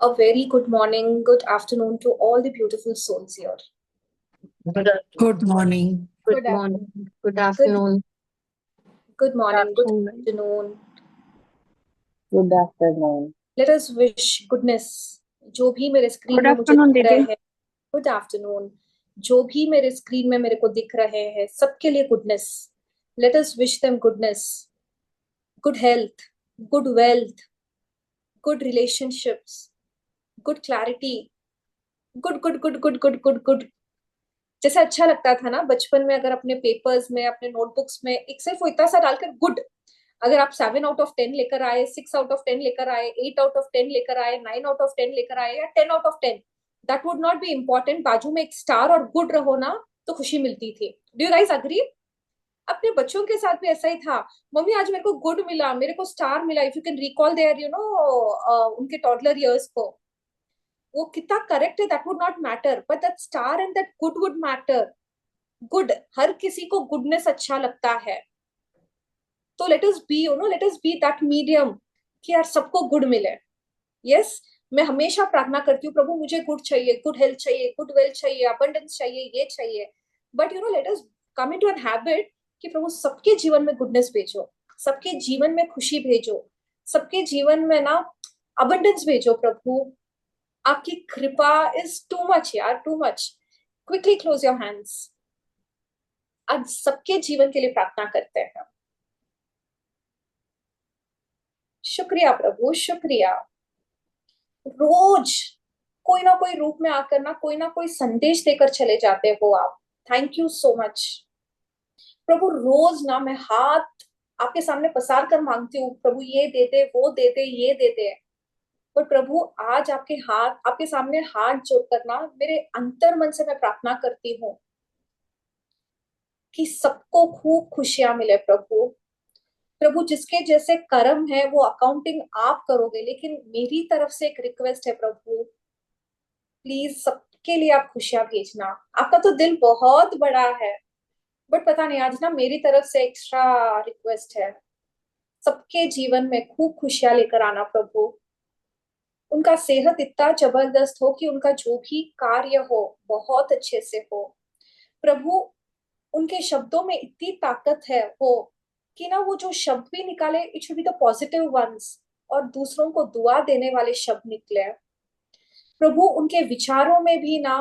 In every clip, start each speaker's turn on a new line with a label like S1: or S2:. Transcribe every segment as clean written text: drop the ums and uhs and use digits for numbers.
S1: A very good morning, good afternoon to all the beautiful souls here.
S2: Good morning.
S3: Good morning. Good
S1: Good,
S3: afternoon.
S1: good morning, good
S2: afternoon.
S1: afternoon.
S3: Good afternoon.
S1: Let us wish goodness. जो भी मेरे screen
S2: Good
S1: में मुझे
S2: afternoon,
S1: दिख रहे
S2: दीदी.
S1: हैं, good afternoon. जो भी मेरे स्क्रीन में मेरे को दिख रहे हैं, सबके लिए goodness. Let us wish them goodness, good health, good wealth, good relationships, good clarity, good good good good good good good. जैसे अच्छा लगता था ना बचपन में, अगर अपने पेपर्स में, अपने नोटबुक्स में एक सिर्फ वो इतना सा डालकर गुड, अगर आप 7 आउट ऑफ 10 लेकर आए, 6 आउट ऑफ 10 लेकर आए, 8 आउट ऑफ 10 लेकर आए, 9 आउट ऑफ 10 लेकर आए, या 10 out of 10, that would not be important. बाजू में एक स्टार और गुड रहो ना, तो खुशी मिलती थी. Do you guys agree? अपने बच्चों के साथ भी ऐसा ही था. मम्मी आज मेरे को गुड मिला, मेरे को स्टार मिला. If you can recall there उनके टॉडलर इयर्स को, वो कितना करेक्ट है that would not matter, but that star and that good would matter. Good, हर किसी को गुडनेस अच्छा लगता है. तो let us be let us be that medium कि यार सबको गुड मिले. यस, मैं हमेशा प्रार्थना करती हूँ, प्रभु मुझे गुड चाहिए, गुड हेल्थ चाहिए, गुड वेल्थ चाहिए, अबंडेंस चाहिए, ये चाहिए. But let us come into an habit कि प्रभु सबके जीवन में गुडनेस भेजो, सबके जीवन में खुशी भेजो, सबके जीवन में ना अबंडेंस भेजो. प्रभु आपकी कृपा इज टू मच यार, too much. Quickly close your hands. आज सबके जीवन के लिए प्रार्थना करते हैं. शुक्रिया प्रभु, शुक्रिया. रोज कोई ना कोई रूप में आकर ना कोई संदेश देकर चले जाते हो आप. थैंक यू सो मच प्रभु. रोज ना मैं हाथ आपके सामने पसार कर मांगती हूँ, प्रभु ये दे दे, वो दे दे, ये दे दे. पर प्रभु आज आपके सामने हाथ जोड़कर ना मेरे अंतर मन से मैं प्रार्थना करती हूँ कि सबको खूब खुशियां मिले. प्रभु प्रभु जिसके जैसे कर्म है वो अकाउंटिंग आप करोगे, लेकिन मेरी तरफ से एक रिक्वेस्ट है प्रभु, प्लीज सबके लिए आप खुशियां भेजना. आपका तो दिल बहुत बड़ा है, बट पता नहीं आज ना मेरी तरफ से एक्स्ट्रा रिक्वेस्ट है. सबके जीवन में खूब खुशियां लेकर आना प्रभु. उनका सेहत इतना जबरदस्त हो कि उनका जो भी कार्य हो बहुत अच्छे से हो. प्रभु उनके शब्दों में इतनी ताकत है वो कि ना वो जो शब्द भी निकाले, it should be the positive once, और दूसरों को दुआ देने वाले शब्द निकले. प्रभु उनके विचारों में भी ना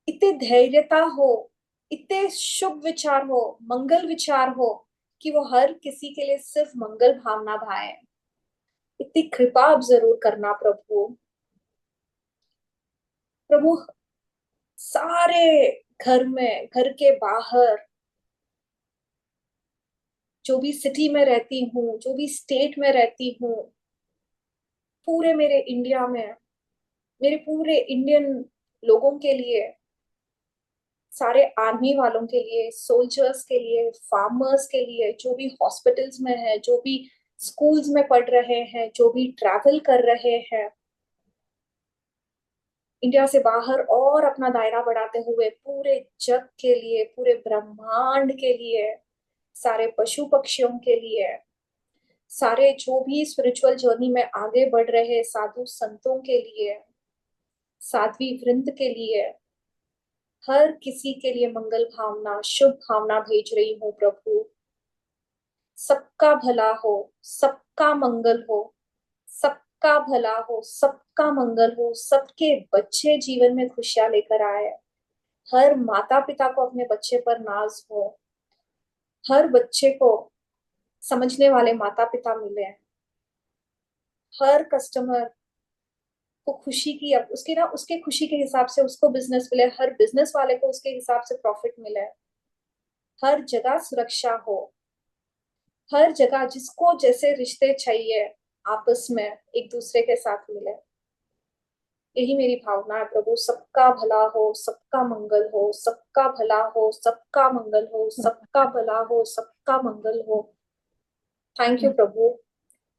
S1: इतने धैर्यता हो, इतने शुभ विचार हो, मंगल विचार हो कि वो हर किसी के लिए सिर्फ मंगल भावना भाए. इतनी कृपा आप जरूर करना प्रभु. प्रभु सारे घर में, घर के बाहर, जो भी सिटी में रहती हूँ, जो भी स्टेट में रहती हूँ, पूरे मेरे इंडिया में, मेरे पूरे इंडियन लोगों के लिए, सारे आर्मी वालों के लिए, सोल्जर्स के लिए, फार्मर्स के लिए, जो भी हॉस्पिटल्स में है, जो भी स्कूल्स में पढ़ रहे हैं, जो भी ट्रैवल कर रहे हैं इंडिया से बाहर, और अपना दायरा बढ़ाते हुए पूरे जग के लिए, पूरे ब्रह्मांड के लिए, सारे पशु पक्षियों के लिए, सारे जो भी स्पिरिचुअल जर्नी में आगे बढ़ रहे साधु संतों के लिए, साध्वी वृंद के लिए, हर किसी के लिए मंगल भावना, शुभ भावना भेज रही हूँ प्रभु. सबका भला हो, सबका मंगल हो, सबका भला हो, सबका मंगल हो, सबके बच्चे जीवन में खुशियां लेकर आए. हर माता पिता को अपने बच्चे पर नाज हो, हर बच्चे को समझने वाले माता पिता मिले, हर कस्टमर को खुशी की, अब उसके ना उसके खुशी के हिसाब से उसको बिजनेस मिले, हर बिजनेस वाले को उसके हिसाब से प्रॉफिट मिले. हर जगह सुरक्षा हो, हर जगह जिसको जैसे रिश्ते चाहिए आपस में एक दूसरे के साथ मिले. यही मेरी भावना है प्रभु. सबका भला हो, सबका मंगल हो, सबका भला हो, सबका मंगल हो, सबका भला हो, सबका मंगल हो. थैंक यू प्रभु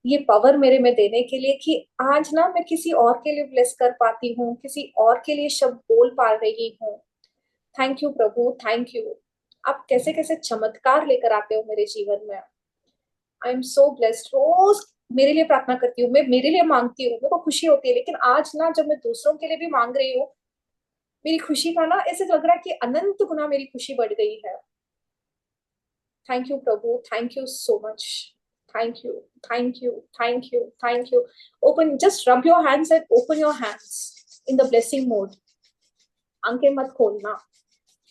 S1: ये पावर मेरे में देने के लिए कि आज ना मैं किसी और के लिए ब्लेस कर पाती हूँ, किसी और के लिए शब्द बोल पा रही हूँ. Thank you Prabhu, thank you. आप कैसे कैसे चमत्कार लेकर आते हो मेरे जीवन में. आई एम सो ब्लेस्ड. रोज मेरे लिए प्रार्थना करती हूँ, मैं मेरे लिए मांगती हूँ, मेरे को खुशी होती है। लेकिन आज ना जब मैं दूसरों के लिए भी मांग रही हूँ, मेरी खुशी का ना ऐसे लग रहा है कि अनंत गुना मेरी खुशी बढ़ गई है। Thank you Prabhu, thank you so much, thank you, thank you, thank you, thank you. Open, just rub your hands and open your hands in the blessing mode. आंखें मत खोलना,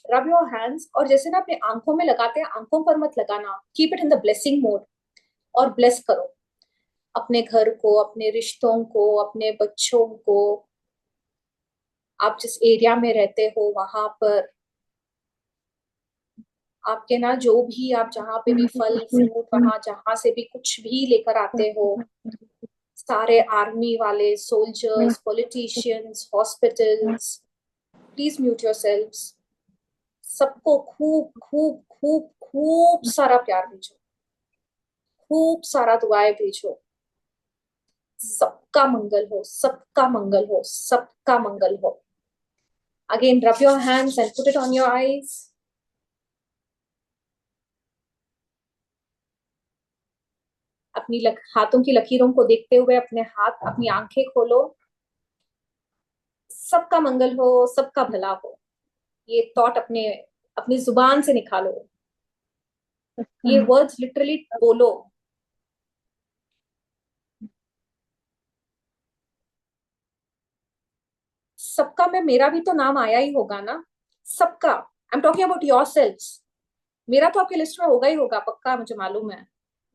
S1: रब योर हैंड्स। और जैसे ना अपने आंखों में लगाते हैं, आंखों पर मत लगाना, keep it in the blessing mode और ब्लेस करो अपने घर को, अपने रिश्तों को, अपने बच्चों को, आप जिस एरिया में रहते हो वहां पर, आपके ना जो भी आप जहाँ पे भी फल फ्रूट, वहां जहां से भी कुछ भी लेकर आते हो, सारे आर्मी वाले, soldiers, politicians, hospitals, please mute yourselves. सबको खूब खूब खूब खूब सारा प्यार भेजो, खूब सारा दुआएं भेजो। सबका मंगल हो, सबका मंगल हो, सबका मंगल हो। Again, rub your hands and put it on your eyes. अपनी हाथों की लकीरों को देखते हुए अपने हाथ, अपनी आंखें खोलो। सबका मंगल हो, सबका भला हो, ये थॉट अपने अपनी जुबान से निकालो, ये वर्ड्स लिटरली बोलो। सबका में मेरा भी तो नाम आया ही होगा ना, सबका। I am talking about yourselves. मेरा तो आपके लिस्ट में होगा ही होगा, पक्का, मुझे मालूम है।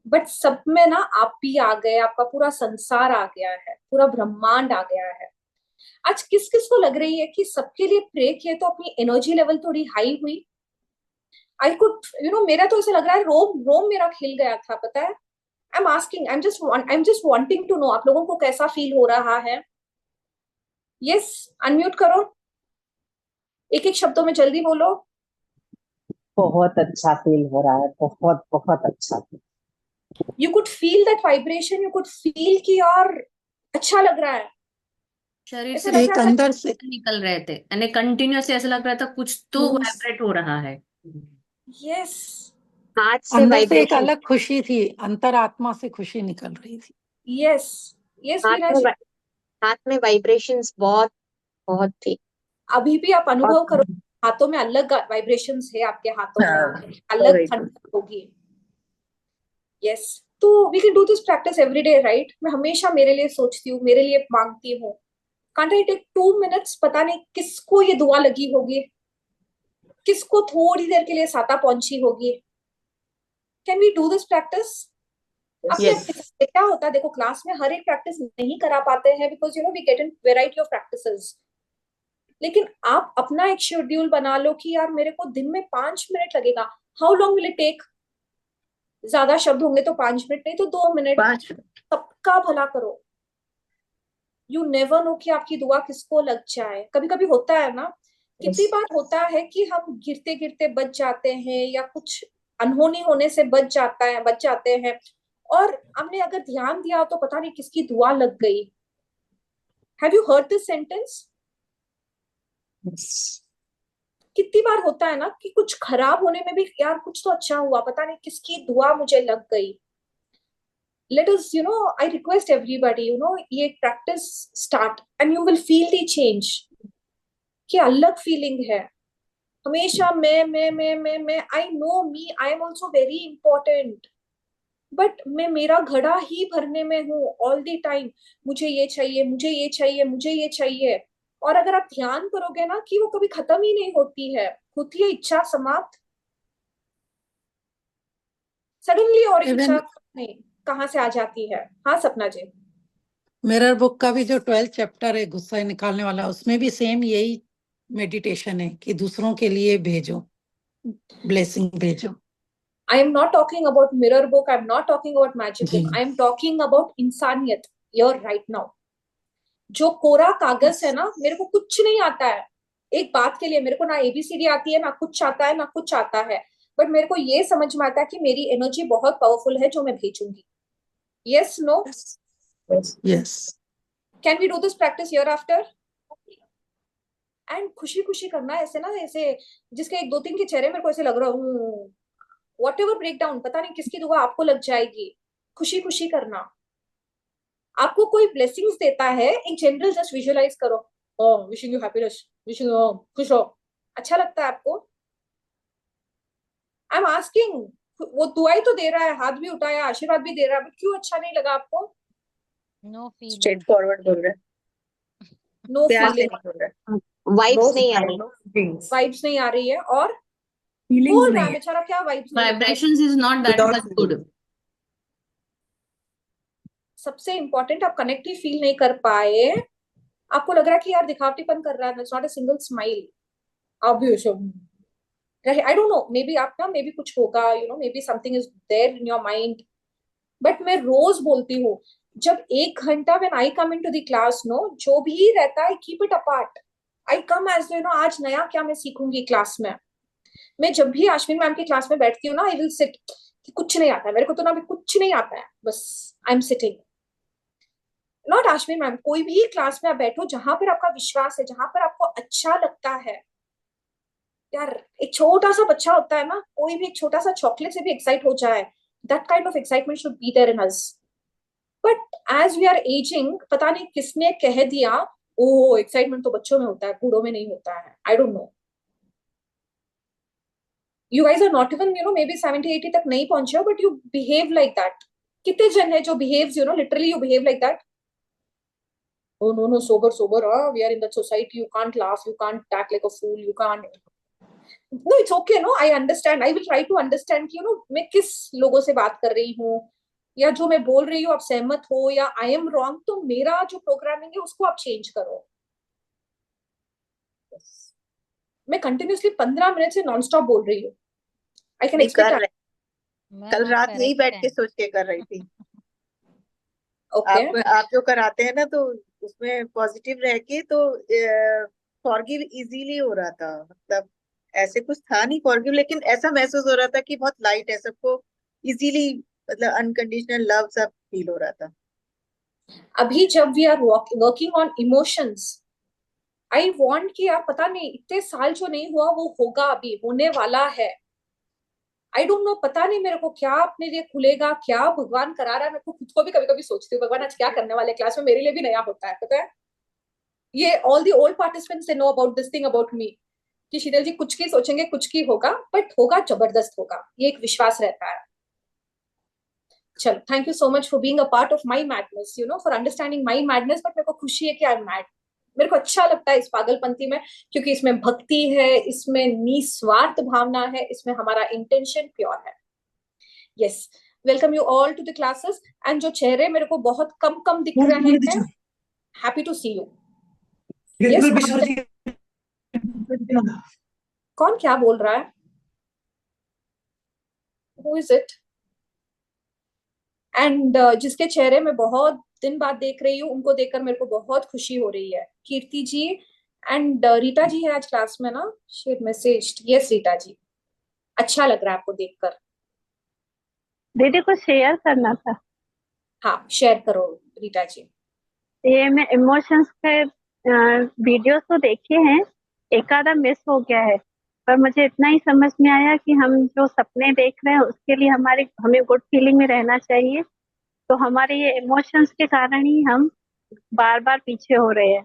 S1: बट सब में ना आप भी आ गए, आपका पूरा संसार आ गया है, पूरा ब्रह्मांड आ गया है। आज किस किस को लग रही है कि सबके लिए प्रे किए तो अपनी एनर्जी लेवल थोड़ी हाई हुई? आई कुड मेरा तो ऐसा लग रहा है, रोम रोम मेरा खिल गया था, पता है। I am asking, I am just wanting to know आप लोगों को कैसा फील हो रहा है। यस, अनम्यूट करो, एक एक शब्दों में जल्दी बोलो।
S3: बहुत अच्छा फील हो रहा है, बहुत बहुत अच्छा।
S1: You could feel that vibration, you could feel कि यार अच्छा लग रहा है,
S2: शरीर
S1: ऐसा
S2: से
S1: लग
S2: एक
S1: रहा था।
S2: अंदर से निकल रहे थे यानी कंटिन्यूअसली ऐसा लग रहा था कुछ तो
S3: Means
S2: वाइब्रेट हो रहा है।
S1: यस,
S3: हार्ट से
S2: अंदर से एक
S3: वाइब्रेशन,
S2: अलग खुशी थी, अंतरात्मा से खुशी निकल रही थी।
S1: यस, यस
S3: हाथ
S1: मीना
S3: में
S1: जी।
S3: हाथ में वाइब्रेशंस बहुत बहुत थी।
S1: अभी भी आप
S3: और
S1: अनुभव करो, हाथों में अलग वाइब्रेशंस है, आपके हाथों में
S2: हाँ,
S1: अलग
S3: correct.
S1: ठंडक होगी। यस, तो we can do this practice every day, right? मैं हमेशा मेरे लिए सोचती हूँ, मेरे लिए मांगती हूँ। Can't I take 2 minutes? पता नहीं किसको ये दुआ लगी होगी, किसको थोड़ी देर के लिए साता पहुंची होगी। Can we do this practice अपने
S2: यस,
S1: अपने से? क्या होता है, देखो क्लास में हर एक प्रैक्टिस नहीं करा पाते हैं, because we get in variety of practices. लेकिन आप अपना एक शेड्यूल बना लो कि यार मेरे को दिन में 5 मिनट लगेगा। How long will it take? ज्यादा शब्द होंगे तो 5 मिनट, नहीं तो 2 मिनट।
S2: 5 मिनट।
S1: सबका भला करो। यू नेवर नो कि आपकी दुआ किसको लग जाए। कभी कभी होता है ना, कितनी बार होता है कि हम गिरते गिरते बच जाते हैं, या कुछ अनहोनी होने से बच जाते हैं, और हमने अगर ध्यान दिया तो पता नहीं किसकी दुआ लग गई। Have you heard this sentence? कितनी बार होता है ना कि कुछ खराब होने में भी यार कुछ तो अच्छा हुआ, पता नहीं किसकी दुआ मुझे लग गई। Let us, I request everybody, ये practice start and you will feel the change. कि अलग फीलिंग है। हमेशा मैं, I know me, I am also very important, but मैं मेरा घड़ा ही भरने में हूँ ऑल द टाइम। मुझे ये चाहिए, मुझे ये चाहिए, मुझे ये चाहिए। और अगर आप ध्यान करोगे ना कि वो कभी खत्म ही नहीं होती है, होती है इच्छा समाप्त, सडनली और एक इच्छा
S2: इवन
S1: नहीं कहाँ से आ जाती है। हाँ सपना जी।
S2: मिरर बुक का भी जो 12th चैप्टर है गुस्सा निकालने वाला, उसमें भी सेम यही मेडिटेशन है कि दूसरों के लिए भेजो, ब्लेसिंग भेजो।
S1: I am not talking about mirror book. I am not talking about magic
S2: ji,
S1: book. I am talking about इंसानियत here right now. जो कोरा कागज है ना, मेरे को कुछ नहीं आता है। एक बात के लिए मेरे को ना एबीसीडी आती है, ना कुछ आता है, ना कुछ आता है। बट मेरे को ये समझ में आता है कि मेरी एनर्जी बहुत पावरफुल है जो मैं भेजूंगी। Yes, no?
S2: Yes,
S1: can we do this practice year after? And खुशी खुशी करना, ऐसे ना, ऐसे जिसके एक दो तीन के चेहरे मेरे को ऐसे लग रहा हूँ, वॉट एवर ब्रेक डाउन, पता नहीं किसकी दुआ आपको लग जाएगी। खुशी खुशी करना। आपको कोई ब्लेसिंग्स देता है, इन जनरल जस्ट विजुअलाइज करो, oh wishing you happiness, wishing you खुश रहो। अच्छा लगता है आपको? आई एम आस्किंग, वो दुआई तो दे रहा है, हाथ भी उठाया, आशीर्वाद भी दे रहा है, बट क्यों अच्छा नहीं लगा आपको?
S4: No
S5: straight
S4: feeling.
S5: फॉरवर्ड बोल रहा है,
S1: नो
S5: प्यार से
S1: फीलिंग,
S5: नहीं बोल रहा है।
S3: वाइब्स नहीं आ रही।
S1: वाइब्स नहीं आ रही है, और
S6: फीलिंग्स
S1: बोल रहा
S6: नहीं
S1: है
S6: है,
S1: बेचारा, क्या वाइब्स नहीं है?
S6: Vibrations is not that
S5: Without
S6: much good.
S1: सबसे इंपॉर्टेंट, आप कनेक्ट ही फील नहीं कर पाए, आपको लग रहा है कि यार दिखावटीपन कर रहा है, it's not a single smile. आप भी I don't know, maybe आप ना, मे बी कुछ होगा, you know, maybe something is there in your mind. But मैं रोज बोलती हूँ, जब 1 घंटा when I come into the class, no, जो भी रहता है keep it apart. I come as you know, आज नया क्या मैं सीखूंगी क्लास में। मैं जब भी अश्विन मैम की क्लास में बैठती हूँ ना, आई विल सिट, कुछ नहीं आता है मेरे को, तो ना अभी कुछ नहीं आता है, बस I am sitting. Not Ashwin ma'am, कोई भी क्लास में आप बैठो जहां पर आपका विश्वास है, जहां पर आपको अच्छा लगता है। यार एक छोटा सा बच्चा होता है ना, कोई भी एक छोटा सा चॉकलेट से भी एक्साइट हो जाए, that kind of excitement should be there in us. But as we are ageing, पता नहीं किसने कह दिया, ओ एक्साइटमेंट तो बच्चों में होता है, बूढ़ों में नहीं होता है। I don't know, you guys are not even, you know, maybe 70-80 तक नहीं पहुंचे हो, but you behave like that. कितने जन है जो behaves, you know, literally you behave like that. Oh no, no, sober, sober. We are in that society. You can't laugh. You can't act like a fool. You can't. No, it's okay. No, I understand. I will try to understand कि you know मैं किस लोगों से बात कर रही हूँ, या जो मैं बोल रही हूँ आप सहमत हो, या आई एम रॉन्ग, तो मेरा जो प्रोग्रामिंग है उसको आप चेंज करो। मैं कंटिन्यूसली 15 मिनट से नॉन स्टॉप बोल रही हूँ। आई कैन
S5: नहीं कर
S1: एक्सपेक्ट।
S5: रहे, कल रात यही बैठ के सोच के कर रही थी।
S1: ओके,
S5: आप जो कराते हैं ना, तो उसमें पॉजिटिव रह के तो फॉरगिव इजीली हो रहा था, मतलब ऐसे कुछ था नहीं फॉरगिव, लेकिन ऐसा महसूस हो रहा था कि बहुत लाइट है, सबको इजीली, मतलब अनकंडीशनल लव सब फील हो रहा था।
S1: अभी जब we are working on emotions, I want कि यार पता नहीं इतने साल जो नहीं हुआ वो होगा, अभी होने वाला है। आई डोंट नो, पता नहीं मेरे को क्या अपने लिए खुलेगा, क्या भगवान करा रहा है। मेरे को खुद को भी कभी कभी सोचती हूँ, भगवान आज क्या करने वाले क्लास में, मेरे लिए भी नया होता है, पता है। ये all the old participants they know about this thing about me, कि शीतल जी कुछ की सोचेंगे, कुछ की होगा, बट होगा, जबरदस्त होगा, ये एक विश्वास रहता है। चलो, thank you so much for being a part of my madness, you know, for understanding my madness. But मेरे को खुशी है कि आई एम मैड। मेरे को अच्छा लगता है इस पागलपंती में, क्योंकि इसमें भक्ति है, इसमें निस्वार्थ भावना है, इसमें हमारा इंटेंशन प्योर है। Yes, welcome you all to the classes. And जो चेहरे मेरे को बहुत कम कम दिख रहे हैं, हैप्पी टू सी यू। कौन क्या बोल रहा है? Who is it? एंड जिसके चेहरे में बहुत दिन बाद देख रही हूँ, उनको देखकर मेरे को बहुत खुशी हो रही है। कीर्ति जी एंड रीटा जी है आज क्लास में ना, शेयर मैसेज। यस रीटा जी, अच्छा लग रहा है आपको देखकर।
S7: दीदी को शेयर करना था।
S1: हाँ, शेयर करो रीटा जी।
S7: ये मैं इमोशंस के वीडियोस तो देखे हैं, एक आधा मिस हो गया है, पर मुझे इतना ही समझ में आया कि हम जो सपने देख रहे हैं उसके लिए हमें गुड फीलिंग में रहना चाहिए। तो हमारे ये इमोशंस के कारण ही हम बार बार पीछे हो रहे हैं।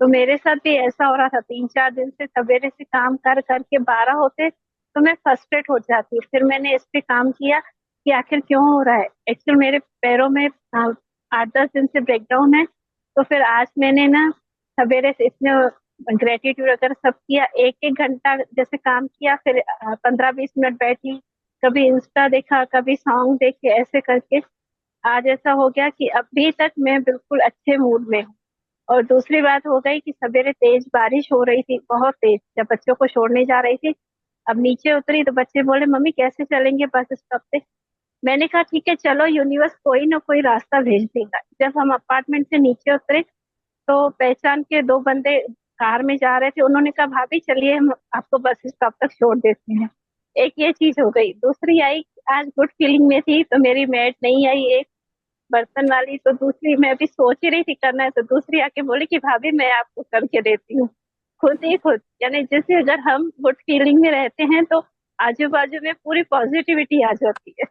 S7: तो मेरे साथ भी ऐसा हो रहा था, 3-4 दिन से सवेरे से काम कर करके 12 होते तो मैं फ्रस्ट्रेट हो जाती। फिर मैंने इस पे काम किया कि आखिर क्यों हो रहा है। एक्चुअली मेरे पैरों में 8-10 दिन से ब्रेकडाउन है। तो फिर आज मैंने ना सवेरे से इतने ग्रेटिट्यूड वगैरह सब किया, 1-1 घंटा जैसे काम किया, फिर 15-20 मिनट बैठी, कभी इंस्टा देखा, कभी सॉन्ग देखे, ऐसे करके आज ऐसा हो गया कि अभी तक मैं बिल्कुल अच्छे मूड में हूँ। और दूसरी बात हो गई कि सवेरे तेज बारिश हो रही थी, बहुत तेज, जब बच्चों को छोड़ने जा रही थी। अब नीचे उतरी तो बच्चे बोले मम्मी कैसे चलेंगे बस स्टॉप पे। मैंने कहा ठीक है चलो, यूनिवर्स कोई ना कोई रास्ता भेज देगा। जब हम अपार्टमेंट से नीचे उतरे तो पहचान के 2 बंदे कार में जा रहे थे, उन्होंने कहा भाभी चलिए हम आपको बस स्टॉप तक छोड़ देते हैं। एक ये चीज हो गई। दूसरी आई, आज गुड फीलिंग में थी तो मेरी मेड नहीं आई, एक बर्तन वाली, तो दूसरी मैं भी सोच ही रही थी करना है, तो दूसरी आके बोली कि भाभी मैं आपको करके देती हूँ। खुद ही खुद, यानी जैसे अगर हम गुड फीलिंग में रहते हैं तो आजू बाजू में पूरी पॉजिटिविटी आ जाती है।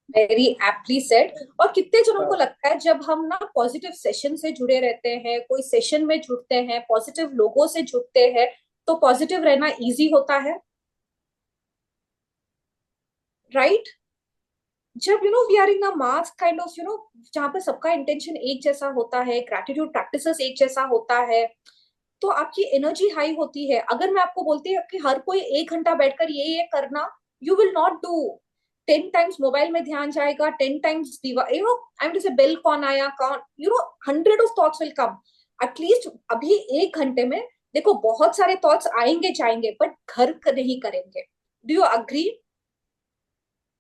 S1: Very aptly said. और कितने जनों को लगता है जब हम ना पॉजिटिव सेशन से जुड़े रहते हैं, कोई सेशन में जुड़ते हैं, पॉजिटिव लोगों से जुड़ते हैं, तो पॉजिटिव रहना इजी होता है, राइट? जब we are in a mass kind of जहां पर सबका इंटेंशन एक जैसा होता है, ग्रैटिट्यूड प्रैक्टिसेस एक जैसा होता है, तो आपकी एनर्जी हाई होती है। अगर मैं आपको बोलती हूँ कि हर कोई 1 घंटा बैठकर ये करना, you will not do. 10 times mobile में ध्यान जाएगा, 10 टाइम्स आई एम से बेल कौन आया, कौन, 100 of thoughts will come. At least अभी 1 घंटे में देखो बहुत सारे थॉट्स आएंगे जाएंगे, बट घर नहीं करेंगे। Do you agree?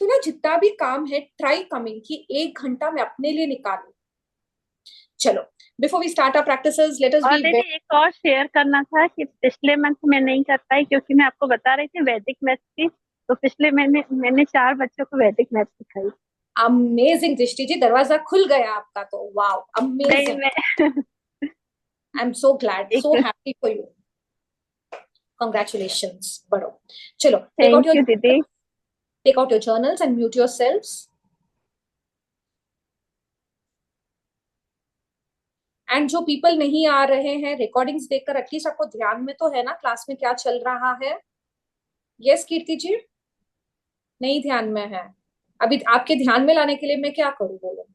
S1: तो ना जितना भी काम है, ट्राई कमिंग कि 1 घंटा मैं अपने लिए निकालू। चलो, before we start our practices, let us
S7: और
S1: बी
S7: दीदी एक और शेयर करना था कि पिछले मंथ में नहीं कर पाई क्योंकि मैं आपको बता रही थी वैदिक मैथ्स की, तो पिछले महीने मैंने 4 बच्चों को वैदिक मैथ्स सिखाई।
S1: अमेजिंग दृष्टि जी, दरवाजा खुल गया आपका तो। वाओ,
S7: नहीं
S1: अमेजिंग।
S7: मैं
S1: आई एम सो ग्लैड, सो
S7: एक
S1: हैप्पी फॉर यू। कांग्रेचुलेशंस। बढ़ो। चलो,
S7: थैंक यू दीदी।
S1: take out your journals and mute yourselves. And जो पीपल नहीं आ रहे हैं रिकॉर्डिंग्स देखकर, एटलीस्ट आपको ध्यान में तो है ना क्लास में क्या चल रहा है? यस कीर्ति जी? नहीं ध्यान में है? अभी आपके ध्यान में लाने के लिए मैं क्या करूं, बोलो?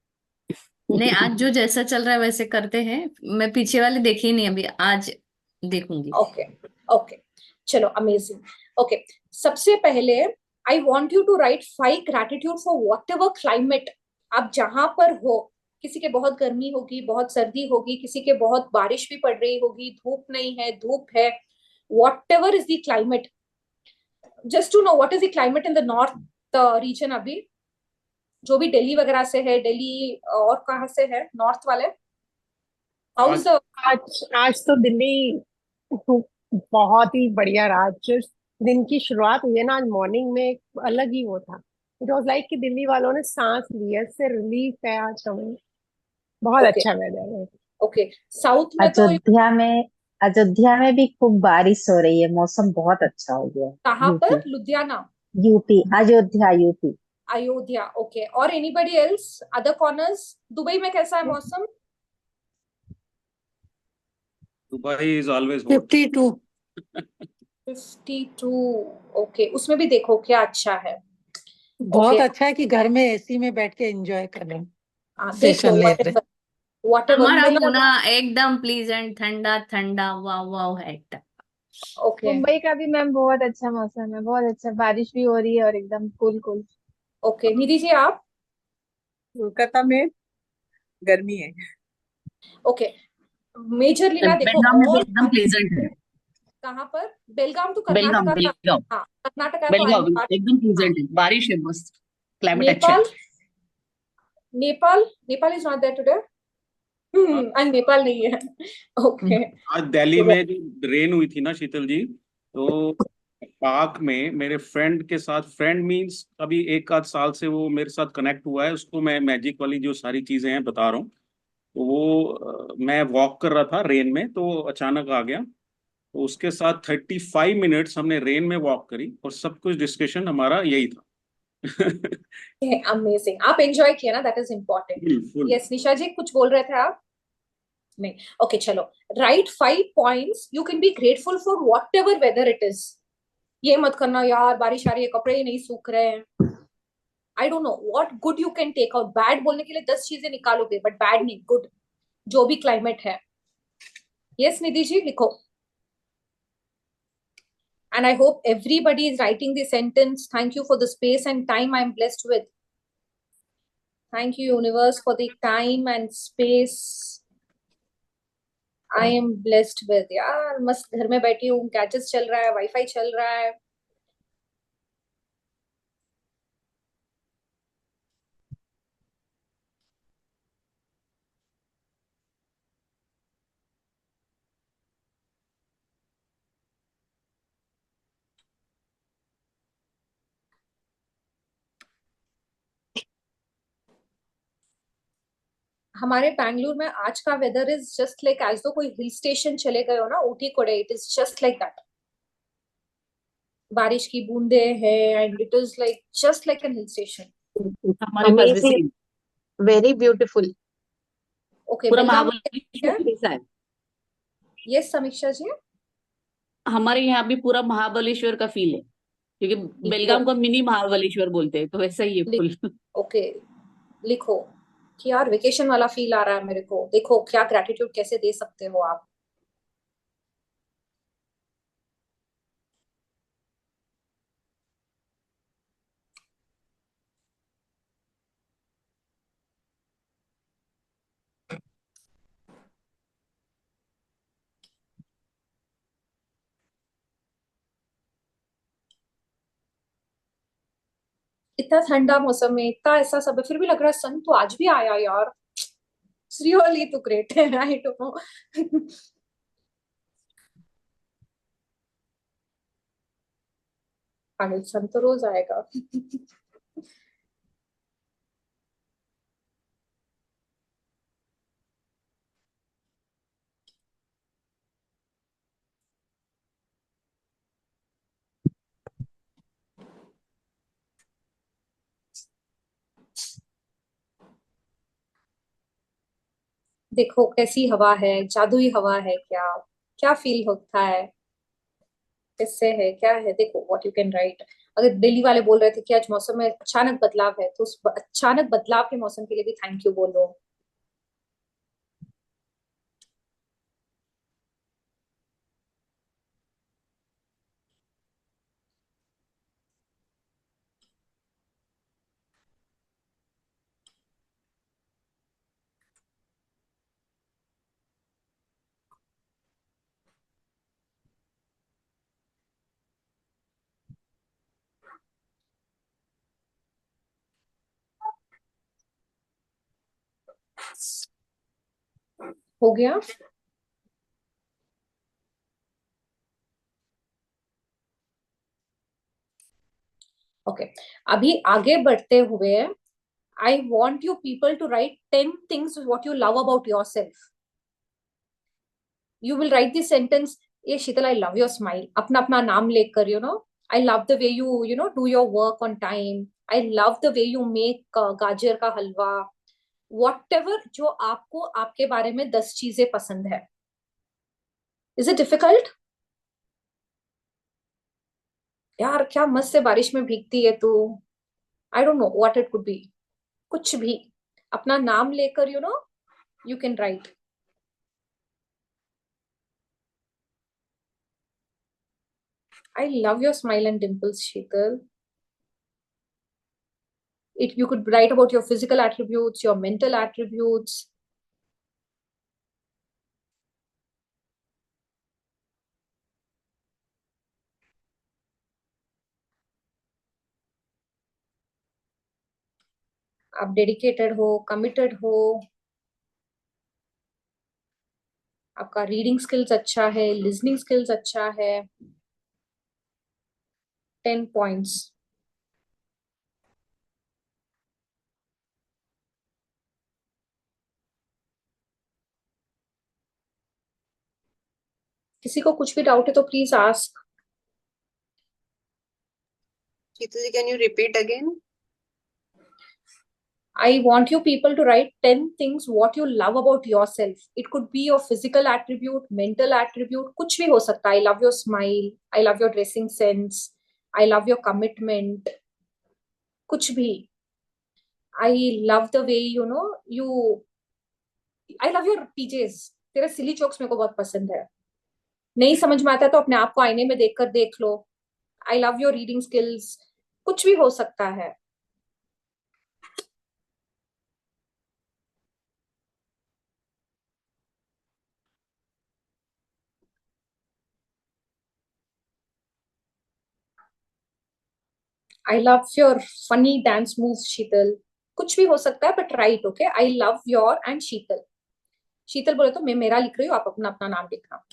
S6: नहीं, आज जो जैसा चल रहा है वैसे करते हैं। मैं पीछे वाले देखी नहीं अभी, आज देखूंगी।
S1: ओके ओके, चलो, अमेजिंग। ओके, सबसे पहले I want you to write 5 gratitude for whatever climate. आप जहां पर हो, किसी के बहुत गर्मी होगी, बहुत सर्दी होगी, किसी के बहुत बारिश भी पड़ रही होगी, धूप नहीं है, धूप है, whatever is the climate. Just to know what is the climate in the north region अभी, जो भी दिल्ली वगैरह से है, दिल्ली और कहाँ से है नॉर्थ वाले? हाउस
S4: आज तो दिल्ली बहुत ही बढ़िया रहा। जो दिन की शुरुआत हुई है ना आज मॉर्निंग में, एक अलग ही वो था। इट वॉज लाइक कि दिल्ली वालों ने सांस लिया, इससे रिलीफ है आज हमें। बहुत
S1: ओके
S4: अच्छा वेदर है।
S1: ओके। साउथ में तो
S3: अयोध्या में भी खूब बारिश हो रही है, मौसम बहुत अच्छा हो गया है।
S1: कहाँ
S3: यूपी
S1: पर? Ludhiana,
S3: UP Ayodhya UP.
S1: Ayodhya. Okay, और anybody else, other corners? Dubai में कैसा है मौसम?
S8: Dubai is always hot.
S2: 52।
S1: 52। Okay, उसमें भी देखो क्या अच्छा है।
S2: बहुत
S1: ओके,
S2: अच्छा है कि घर में एसी में बैठ के एंजॉय कर रहे हैं,
S1: देख लो
S2: सेशन ले रहे हैं।
S1: वॉट एवर
S6: हमारा
S1: मुंबई का।
S6: पूना एकदम प्लीजेंट, ठंडा ठंडा, वाह वाह है एकदम।
S1: ओके
S9: मुंबई का भी मैम बहुत अच्छा मौसम है, बहुत अच्छा, बारिश भी हो रही है और एकदम cool cool.
S1: Okay, Nidhi ji आप?
S5: कोलकाता में गर्मी है।
S1: ओके, मेजरली ना देखो,
S6: बेलगाम में भी
S1: और
S6: एकदम प्लीजेंट है।
S1: कहाँ पर? बेलगाम तो
S6: बेलगाम
S1: कर्नाटका का।
S6: बेलगाम
S1: हाँ, कर्नाटका तो आई एम
S6: बेलगाम
S1: पार्ट।
S6: एकदम प्लीजेंट है, बारिश है, बस क्लाइमेट अच्छा है।
S1: Nepal? Nepal is not there today. आज नेपाल नहीं है। ओके,
S8: आज दिल्ली में जो रेन हुई थी ना शीतल जी, तो पार्क में मेरे फ्रेंड के साथ, फ्रेंड मींस अभी 1 आध साल से वो मेरे साथ कनेक्ट हुआ है, उसको मैं मैजिक वाली जो सारी चीजें हैं बता रहा हूँ। तो वो मैं वॉक कर रहा था रेन में, तो अचानक आ गया। तो उसके साथ 35 मिनट्स हमने रेन में वॉक करी और सब कुछ डिस्कशन हमारा यही था।
S1: अमेजिंग। आप एंजॉय किया ना, दैट इज इम्पोर्टेंट।
S8: बिल्कुल।
S1: यस निशा जी, कुछ बोल रहे थे आप? नहीं। ओके, चलो, right 5 points you can be grateful for what ever whether it is. ये मत करना यार बारिश आ रही है, कपड़े ही नहीं सूख रहे हैं। I don't know what good you can take out. Bad बोलने के लिए 10 चीजें निकालोगे, बट बैड नहीं, गुड, जो भी क्लाइमेट है। यस निधि जी, लिखो। And I hope everybody is writing the sentence. Thank you for the space and time I'm blessed with. Thank you, universe, for the time and space I am blessed with. यार मस्त घर में बैठी हूँ, gadgets चल रहा है, wifi चल रहा है। हमारे बैंगलोर में आज का weather is just like as though कोई हिल स्टेशन चले गए हो ना, ऊटी कोडे। It is just like that. बारिश की बूंदे हैं and it is like just like an hill station.
S10: हमारे पास भी
S3: amazing,
S10: same,
S3: very beautiful.
S1: Okay,
S10: पूरा
S1: बेलगाम क्या
S10: महाबलेश्वर
S1: है?
S10: जैसा है।
S1: यस समीक्षा जी।
S10: हमारे यहाँ भी पूरा महाबलेश्वर का फील है, क्योंकि
S1: लिखो,
S10: बेलगाम को मिनी महाबलेश्वर बोलते हैं, तो वैसा ही है
S1: लिख,
S10: फुल।
S1: ओके, लिखो कि यार वेकेशन वाला फील आ रहा है मेरे को। देखो क्या ग्रेटिट्यूड कैसे दे सकते हो आप। इतना ठंडा मौसम में इतना ऐसा सब है, फिर भी लग रहा है सन तो आज भी आया यार। रियली तो ग्रेट है, आई डोंट नो। आगे सन तो रोज आएगा। देखो कैसी हवा है, जादुई हवा है क्या। क्या फील होता है, किससे है, क्या है। देखो व्हाट यू कैन राइट। अगर दिल्ली वाले बोल रहे थे कि आज मौसम में अचानक बदलाव है, तो उस अचानक बदलाव के मौसम के लिए भी थैंक यू बोलो। हो गया। ओके, अभी आगे बढ़ते हुए I want you people to write 10 things what you love about yourself. You will write this sentence, ये Sheetal I love your smile, अपना अपना नाम लेकर, you know. I love the way you know do your work on time. I love the way you make गाजर का हलवा। What ever जो आपको आपके बारे में 10 चीजें पसंद है। Is it difficult? यार क्या मस्त से बारिश में भीगती है तू। I don't know what it could be. कुछ भी अपना नाम लेकर, you know, you can write. I love your smile and dimples Sheetal. It, you could write about your physical attributes, your mental attributes. आप डेडिकेटेड हो, कमिटेड हो, आपका reading skills अच्छा है, लिसनिंग स्किल्स अच्छा है। 10 पॉइंट्स। किसी को कुछ भी डाउट है तो please ask.
S5: Sheetal ji, can you repeat again?
S1: I want you people to write 10 things what you love about yourself. It could be your physical attribute, mental attribute, कुछ भी हो सकता है। I love your smile, I love your dressing sense, I love your commitment, कुछ भी। I love the way, you know, I love your PJs, तेरे silly jokes मेरे को बहुत पसंद है। नहीं समझ में आता तो अपने आप को आईने में देखकर देख लो। I love your reading skills, कुछ भी हो सकता है। I love your funny dance moves Sheetal, कुछ भी हो सकता है but right. Okay, I love your and Sheetal. Sheetal बोले तो मैं मेरा लिख रही हूँ, आप अपना अपना नाम लिखना।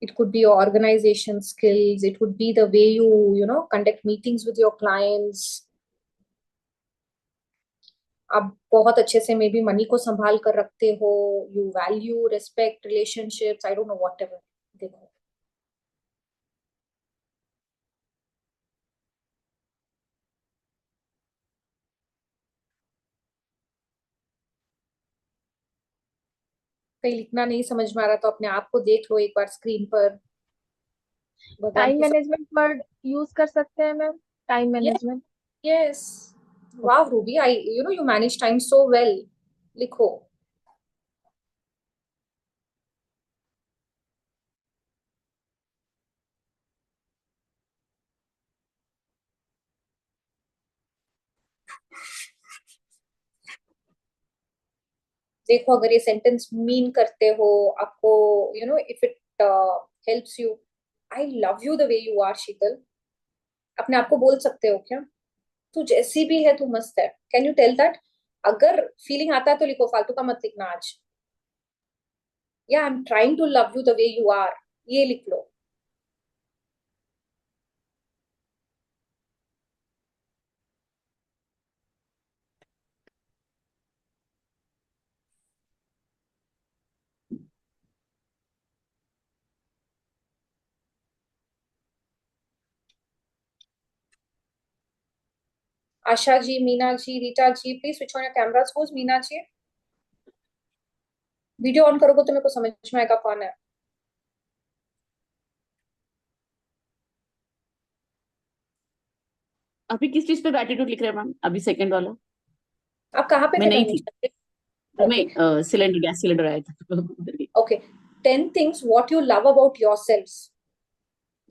S1: It could be your organization skills. It would be the way you know, conduct meetings with your clients. आप बहुत अच्छे से मे बी मनी को संभाल कर रखते हो. You value, respect, relationships, I don't know what ever. देखो, कहीं लिखना नहीं समझ में आ रहा तो अपने आप को देख लो एक बार स्क्रीन पर. भगवान
S9: टाइम
S1: की
S9: मैनेजमेंट वर्ड यूज कर सकते हैं ma'am. Time management.
S1: Yes. Wow Ruby, I you know you manage time so well. लिखो. देखो, अगर ये सेंटेंस मीन करते हो आपको, you know, if it helps you. I love you the way you are, Sheetal. अपने आप को बोल सकते हो क्या? तू जैसी भी है तू मस्त है. Can you tell that? अगर फीलिंग आता है तो लिखो, फालतू का मत लिखना आज. या I am trying to love you the way you are, ये लिख लो. Asha ji, Meena ji, Rita ji, please switch on your cameras. Who's Meena ji? Video on करोगे तो मेरे को समझ में आएगा कौन है.
S10: अभी किस चीज पे ग्रेटिट्यूड लिख रहे हैं मैम? अभी सेकंड वाला
S1: आप कहाँ पे
S10: मैं
S1: थे
S10: नहीं थी.
S1: परमिशन?
S10: मैं सिलेंडर, गैस सिलेंडर आया था.
S1: Okay. 10 things what you love about yourselves.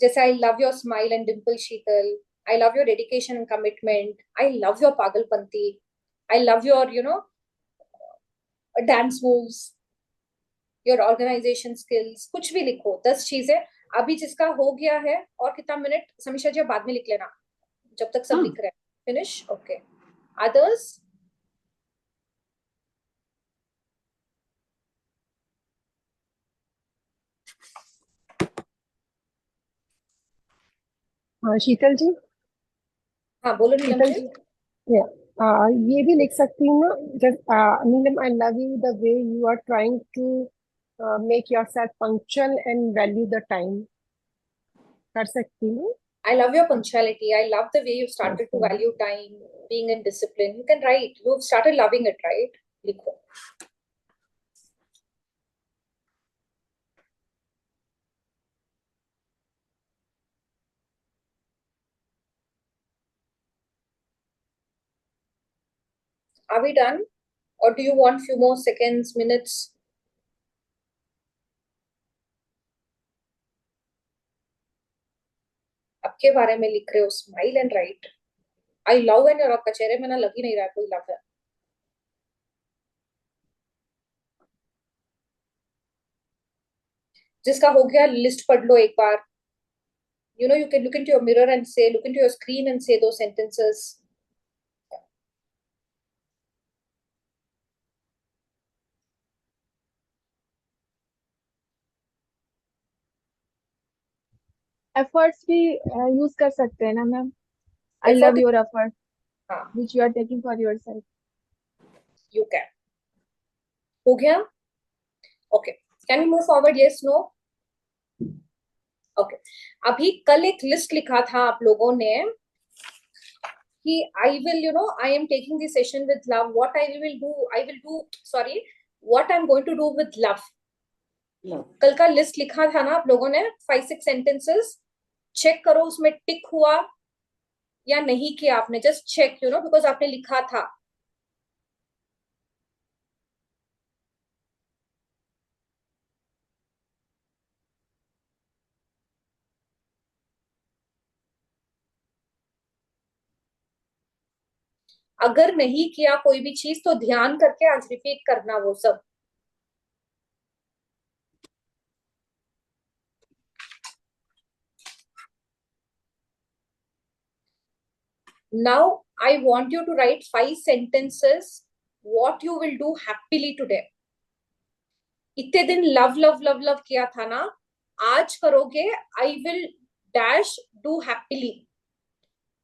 S1: जैसे I love your smile and dimple, Sheetal. I love your dedication and commitment. I love your पागलपंती. I love your, you know, dance moves, your organisation skills. कुछ भी लिखो, 10 चीजें. अभी जिसका हो गया है, और कितना मिनट समीक्षा जी, बाद में लिख लेना जब तक सब
S10: हाँ.
S1: लिख रहे हैं. फिनिश. ओके. अदर्स?
S4: हाँ शीतल जी.
S1: हाँ बोलो नीलम
S4: शीतल
S1: जी.
S4: जी, ये भी लिख सकती हूँ ना. Just Neelam, I love you the way you are trying to make yourself punctual and value the time. कर सकती हूँ.
S1: I love your punctuality. I love the way you've started to value time, being in discipline. You can write. You've started loving it, right? Likho. Are we done? Or do you want few more seconds, minutes? आपके बारे में लिख रहे हो. Smile and write. I love when you're आपका चेहरे में ना लग ही नहीं रहा कोई love है. जिसका हो गया लिस्ट पढ़ लो एक बार. You know, you can look into your mirror and say, look into your screen and say those sentences.
S9: Efforts भी यूज कर सकते हैं ना ma'am. I
S1: Effort
S9: love your effort
S1: हाँ,
S9: which you are taking for yourself.
S1: you can. हो गया? Okay. Can we move forward? Yes, no? Okay. अभी कल एक लिस्ट लिखा था आप लोगों ने कि I will, you know, I am taking this session with love. What I will do, sorry, what I'm going to do with love. कल का लिस्ट लिखा था ना आप लोगों ने, 5-6 sentences. चेक करो उसमें टिक हुआ या नहीं किया आपने. Just check, you know, because आपने लिखा था. अगर नहीं किया कोई भी चीज तो ध्यान करके आज रिपीट करना वो सब. Now I want you to write 5 sentences what you will do happily today. इतने दिन लव लव लव लव किया था ना, आज करोगे, I will dash do happily,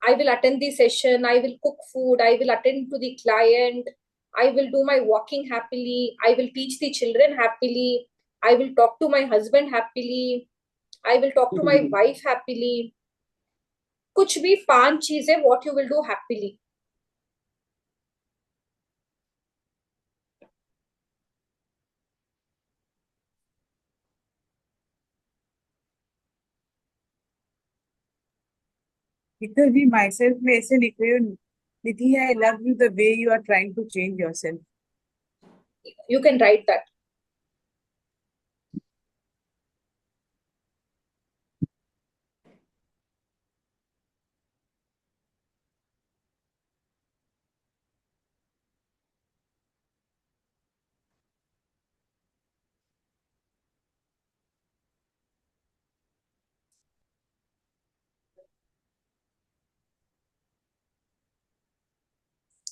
S1: I will attend the session, I will cook food, I will attend to the client, I will do my walking happily, I will teach the children happily, I will talk to my husband happily, I will talk to my wife happily. कुछ भी 5 चीजें what you will do happily.
S11: Sheetal ji, myself में ऐसे लिख रहे हो, Nidhi, I love you the way you are trying to change yourself.
S1: You can write that.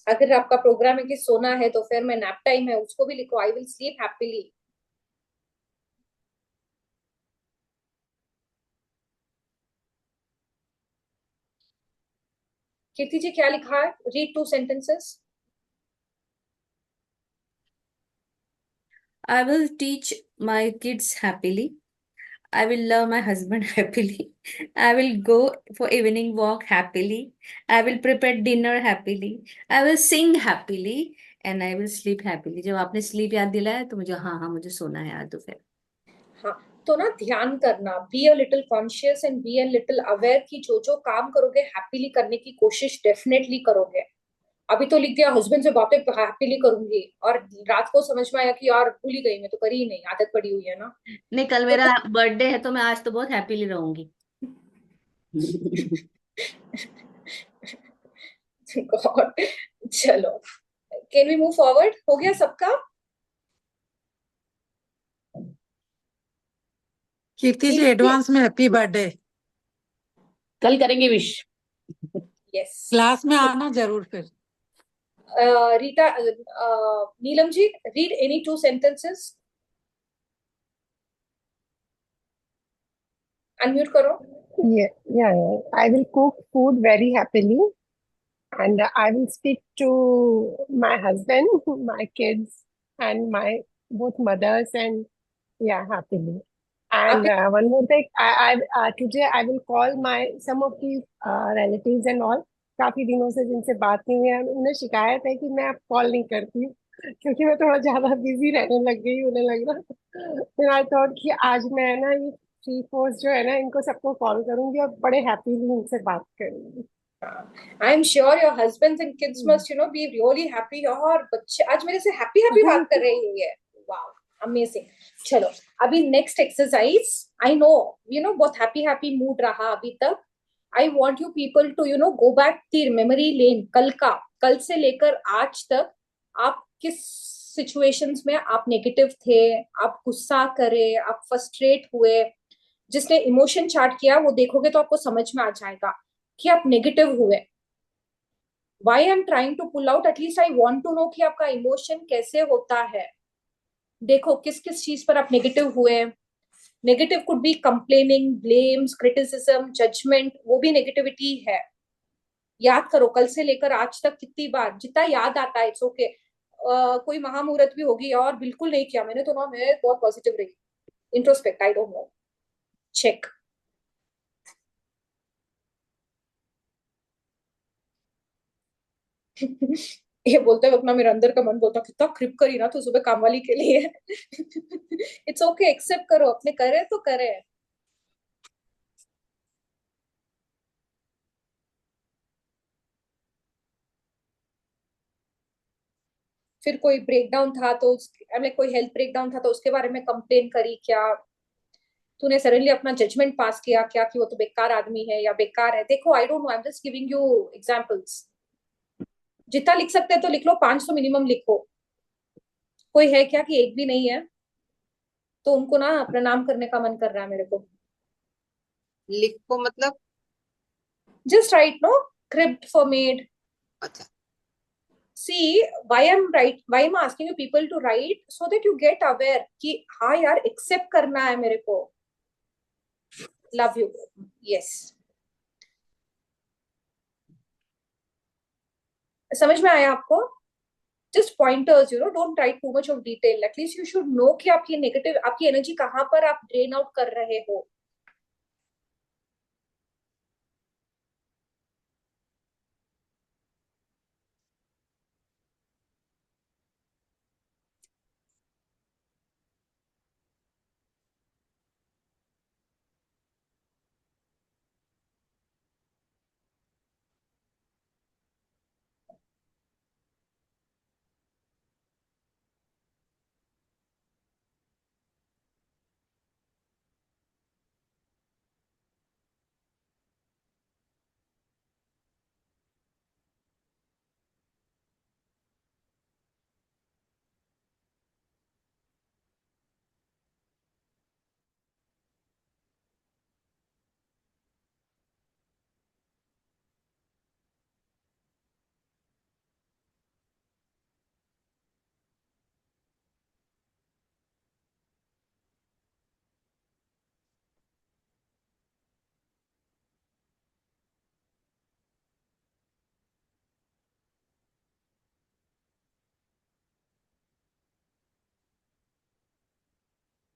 S1: अगर आपका प्रोग्राम है कि सोना है तो फिर मैं नैप टाइम है उसको भी लिखो, आई विल स्लीप हैप्पीली. कीर्ति जी क्या लिखा है? Read 2 sentences.
S6: I will teach my kids happily. I will love my husband happily. I will go for evening walk happily. I will prepare dinner happily. I will sing happily and I will sleep happily. जब आपने sleep याद दिलाया तो मुझे हाँ मुझे सोना है आज दोपहर.
S1: हाँ, तो ना ध्यान करना, be a little conscious and be a little aware कि जो जो काम करोगे हैप्पीली करने की कोशिश डेफिनेटली करोगे. अभी तो लिख दिया हस्बैंड से बातें हैप्पीली करूंगी और रात को समझ में आया कि यार भूल ही गई, मैं तो करी ही नहीं, आदत पड़ी हुई है ना.
S6: नहीं, कल मेरा बर्थडे है तो मैं आज तो बहुत हैप्पीली रहूंगी.
S1: God. चलो, कैन वी मूव फॉरवर्ड? हो गया सबका?
S2: कीर्ति जी एडवांस में हैप्पी बर्थडे.
S10: कल करेंगे विश.
S1: यस.
S2: क्लास में आना जरूर फिर.
S1: Rita, Neelam ji, read any 2 sentences. Unmute करो.
S4: Yeah. I will cook food very happily, and I will speak to my husband, my kids, and my both mothers, and yeah, happily. And one more thing, today I will call my some of the relatives and all. काफी दिनों से जिनसे बात नहीं हुई है, उन्हें शिकायत है कि मैं अब कॉल नहीं करती हूँ क्योंकि मैं थोड़ा ज्यादा बिजी रहने लग गई, उन्हें लग रहा. फिर आई थॉट कि आज मैं ना ये 3-4 जो है ना इनको सबको कॉल करूंगी और बड़े हैप्पीली उनसे बात करूंगी.
S1: I'm sure your husbands and kids must, be really happy. और बच्चे आज मेरे से हैप्पी बात कर रही है. Wow, amazing. चलो, अभी next exercise. I know, बहुत हैप्पी मूड रहा अभी तक. I want you people to, go back the memory lane. कल से लेकर आज तक आप किस सिचुएशंस में आप नेगेटिव थे, आप गुस्सा करे, आप फ्रस्ट्रेट हुए. जिसने इमोशन चार्ट किया वो देखोगे तो आपको समझ में आ जाएगा कि आप नेगेटिव हुए. Why I'm trying to pull out, at least I want to know कि आपका इमोशन कैसे होता है. देखो किस किस चीज पर आप नेगेटिव हुए. Negative could be complaining, blames, criticism, judgement, वो भी नेगेटिविटी है. याद करो कल से लेकर आज तक कितनी बार, जितना याद आता है. It's okay. कोई महामुहूर्त भी होगी और बिल्कुल नहीं किया मैंने तो ना, मैं बहुत पॉजिटिव रही. Introspect, I don't know, check. ये बोलते वक्त ना मेरे अंदर का मन बोलता कितना क्रिप करी ना तू सुबह काम वाली के लिए. इट्स ओके, एक्सेप्ट करो, अपने करे तो करे. फिर कोई ब्रेकडाउन था तो कोई हेल्थ ब्रेकडाउन था तो उसके बारे में कंप्लेन करी क्या? तूने सडनली अपना जजमेंट पास किया क्या कि वो तो बेकार आदमी है या बेकार है? देखो, आई don't no, I am just giving you examples. जितना लिख सकते हैं तो लिख लो, 500 मिनिमम लिखो. कोई है क्या कि एक भी नहीं है? तो उनको ना प्रणाम करने का मन कर रहा है मेरे को.
S5: लिखो मतलब
S1: just write, no script format.
S5: अच्छा.
S1: See, why I'm asking you people to write so that you get aware कि हाँ यार एक्सेप्ट करना है मेरे को. Love you. यस, समझ में आया आपको? Just pointers, don't write too much of detail, at least you should know कि आपकी नेगेटिव, आपकी एनर्जी कहाँ पर आप ड्रेन आउट कर रहे हो।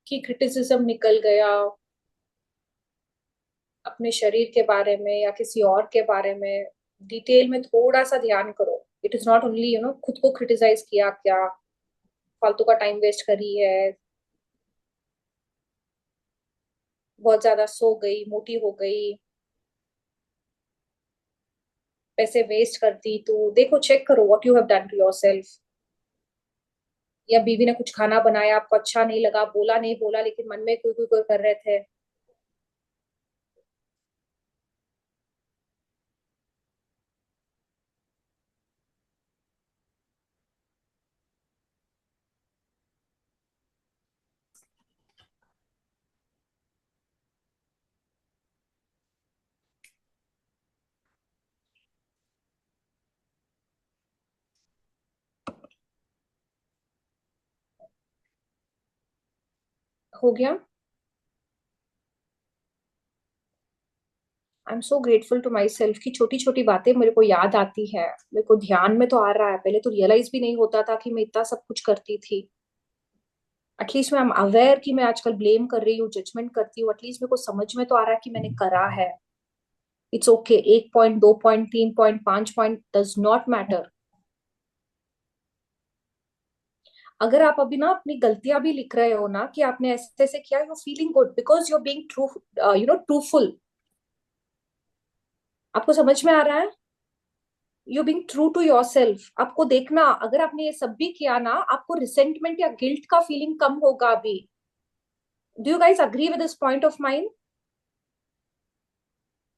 S1: कि क्रिटिसिज्म निकल गया अपने शरीर के बारे में या किसी और के बारे में, डिटेल में थोड़ा सा ध्यान करो। इट इज नॉट ओनली खुद को क्रिटिसाइज किया, क्या फालतू का टाइम वेस्ट करी है, बहुत ज्यादा सो गई, मोटी हो गई, पैसे वेस्ट करती, तो देखो, चेक करो what you have done to yourself. या बीवी ने कुछ खाना बनाया, आपको अच्छा नहीं लगा, बोला नहीं बोला, लेकिन मन में कोई कोई कोई कर रहे थे। हो गया? I am so grateful to myself की छोटी छोटी बातें मेरे को याद आती है, मेरे को ध्यान में तो आ रहा है। पहले तो रियलाइज भी नहीं होता था कि मैं इतना सब कुछ करती थी। एटलीस्ट मैं अवेयर कि मैं आजकल ब्लेम कर रही हूँ, जजमेंट करती हूँ, एटलीस्ट मेरे को समझ में तो आ रहा है कि मैंने करा है। It's okay, 1 point, 2 point, 3 point, 5 point does not matter. अगर आप अभी ना अपनी गलतियां भी लिख रहे हो ना कि आपने ऐसे ऐसे किया, you feeling good because you are being true, truthful. आपको समझ में आ रहा है? You being true to yourself. आपको देखना, अगर आपने ये सब भी किया ना, आपको रिसेंटमेंट या गिल्ट का फीलिंग कम होगा अभी। Do you guys agree with this point of mind?